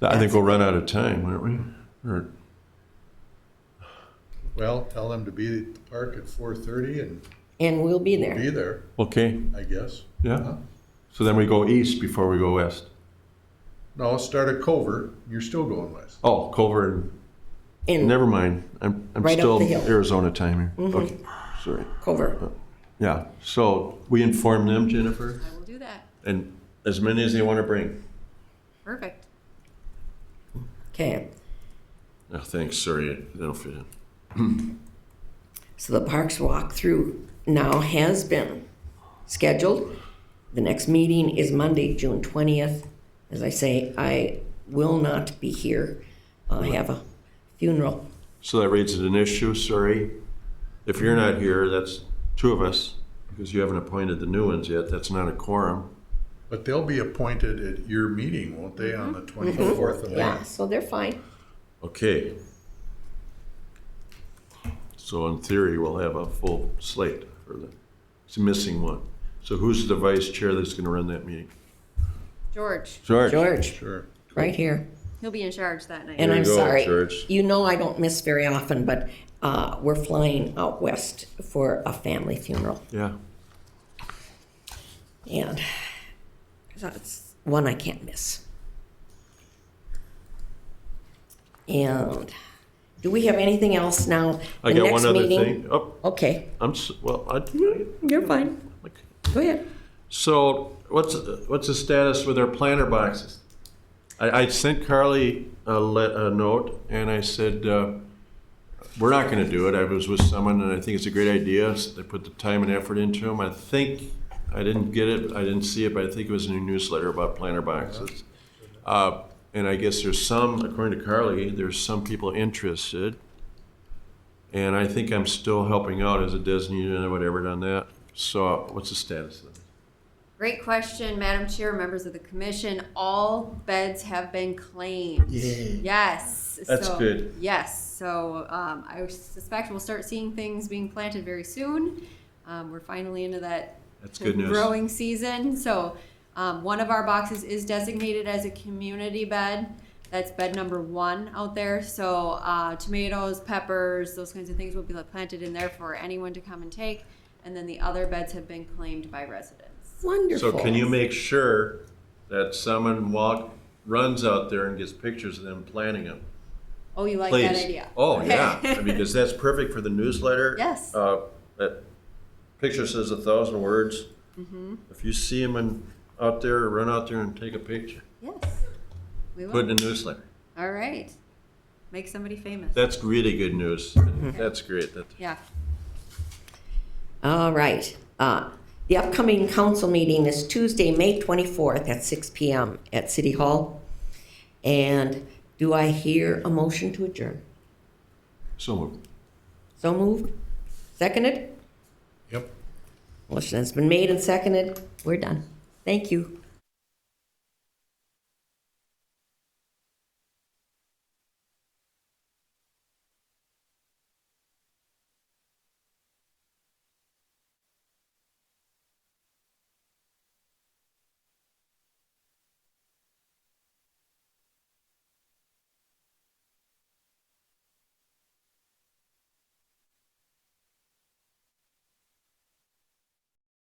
Speaker 3: I think we'll run out of time, won't we? Or,
Speaker 2: Well, tell them to be at the park at 4:30 and
Speaker 1: And we'll be there.
Speaker 2: be there,
Speaker 3: okay,
Speaker 2: I guess.
Speaker 3: yeah. So then we go east before we go west.
Speaker 2: No, start at Cover, you're still going west.
Speaker 3: Oh, Culver and,
Speaker 1: In
Speaker 3: never mind. I'm
Speaker 1: Right up
Speaker 3: still
Speaker 1: the hill.
Speaker 3: Arizona time here. Okay, sorry.
Speaker 1: Cover.
Speaker 3: Yeah, so we inform them, Jennifer,
Speaker 7: I will do that.
Speaker 3: and as many as they want to bring.
Speaker 7: Perfect.
Speaker 1: Okay.
Speaker 3: Oh, thanks, sorry, I don't fit in.
Speaker 1: So the parks walkthrough now has been scheduled. The next meeting is Monday, June 20th. As I say, I will not be here. I have a funeral.
Speaker 3: So that raises an issue, sorry. If you're not here, that's two of us, because you haven't appointed the new ones yet. That's not a quorum.
Speaker 2: But they'll be appointed at your meeting, won't they, on the 24th of May?
Speaker 1: Yeah, so they're fine.
Speaker 3: Okay. So in theory, we'll have a full slate for it's a missing one. So who's the vice chair that's gonna run that meeting?
Speaker 7: George,
Speaker 3: George.
Speaker 1: George,
Speaker 2: Sure.
Speaker 1: right here.
Speaker 7: he'll be in charge that night.
Speaker 1: And
Speaker 3: There
Speaker 1: I'm
Speaker 3: you go,
Speaker 1: sorry.
Speaker 3: George.
Speaker 1: You know I don't miss very often, but we're flying out west for a family funeral.
Speaker 3: Yeah.
Speaker 1: And that's one I can't miss. And do we have anything else now?
Speaker 3: I
Speaker 1: The
Speaker 3: got
Speaker 1: next
Speaker 3: one other
Speaker 1: meeting-
Speaker 3: thing. Oh,
Speaker 1: Okay, you're fine. Go ahead.
Speaker 3: So what's the status with our planter boxes? I sent Carly a note and I said, we're not gonna do it. I was with someone and I think it's a great idea. They put the time and effort into them. I think, I didn't get it, I didn't see it, but I think it was in your newsletter about planter boxes. And I guess there's some, according to Carly, there's some people interested. And I think I'm still helping out as a designated or whatever on that. So what's the status of it?
Speaker 7: Great question, Madam Chair, members of the commission. All beds have been claimed. Yes.
Speaker 3: That's
Speaker 7: So-
Speaker 3: good.
Speaker 7: Yes, so I suspect we'll start seeing things being planted very soon. We're finally into that
Speaker 3: That's good news.
Speaker 7: growing season. So one of our boxes is designated as a community bed. That's bed number 1 out there. So tomatoes, peppers, those kinds of things will be planted in there for anyone to come and take. And then the other beds have been claimed by residents.
Speaker 1: Wonderful.
Speaker 3: So can you make sure that someone runs out there and gets pictures of them planting them?
Speaker 7: Oh, you like
Speaker 3: Please.
Speaker 7: that idea?
Speaker 3: Oh,
Speaker 7: Okay.
Speaker 3: yeah, because that's perfect for the newsletter.
Speaker 7: Yes.
Speaker 3: That picture says 1,000 words.
Speaker 7: Mm-hmm.
Speaker 3: If you see them out there, run out there and take a picture.
Speaker 7: Yes. We will.
Speaker 3: Put it in the newsletter.
Speaker 7: All right. Make somebody famous.
Speaker 3: That's really good news. That's great.
Speaker 7: Yeah.
Speaker 1: All right. The upcoming council meeting is Tuesday, May 24th at 6 p.m. at City Hall. And do I hear a motion to adjourn?
Speaker 3: So moved.
Speaker 1: So moved? Seconded?
Speaker 2: Yep.
Speaker 1: Motion has been made and seconded. We're done. Thank you.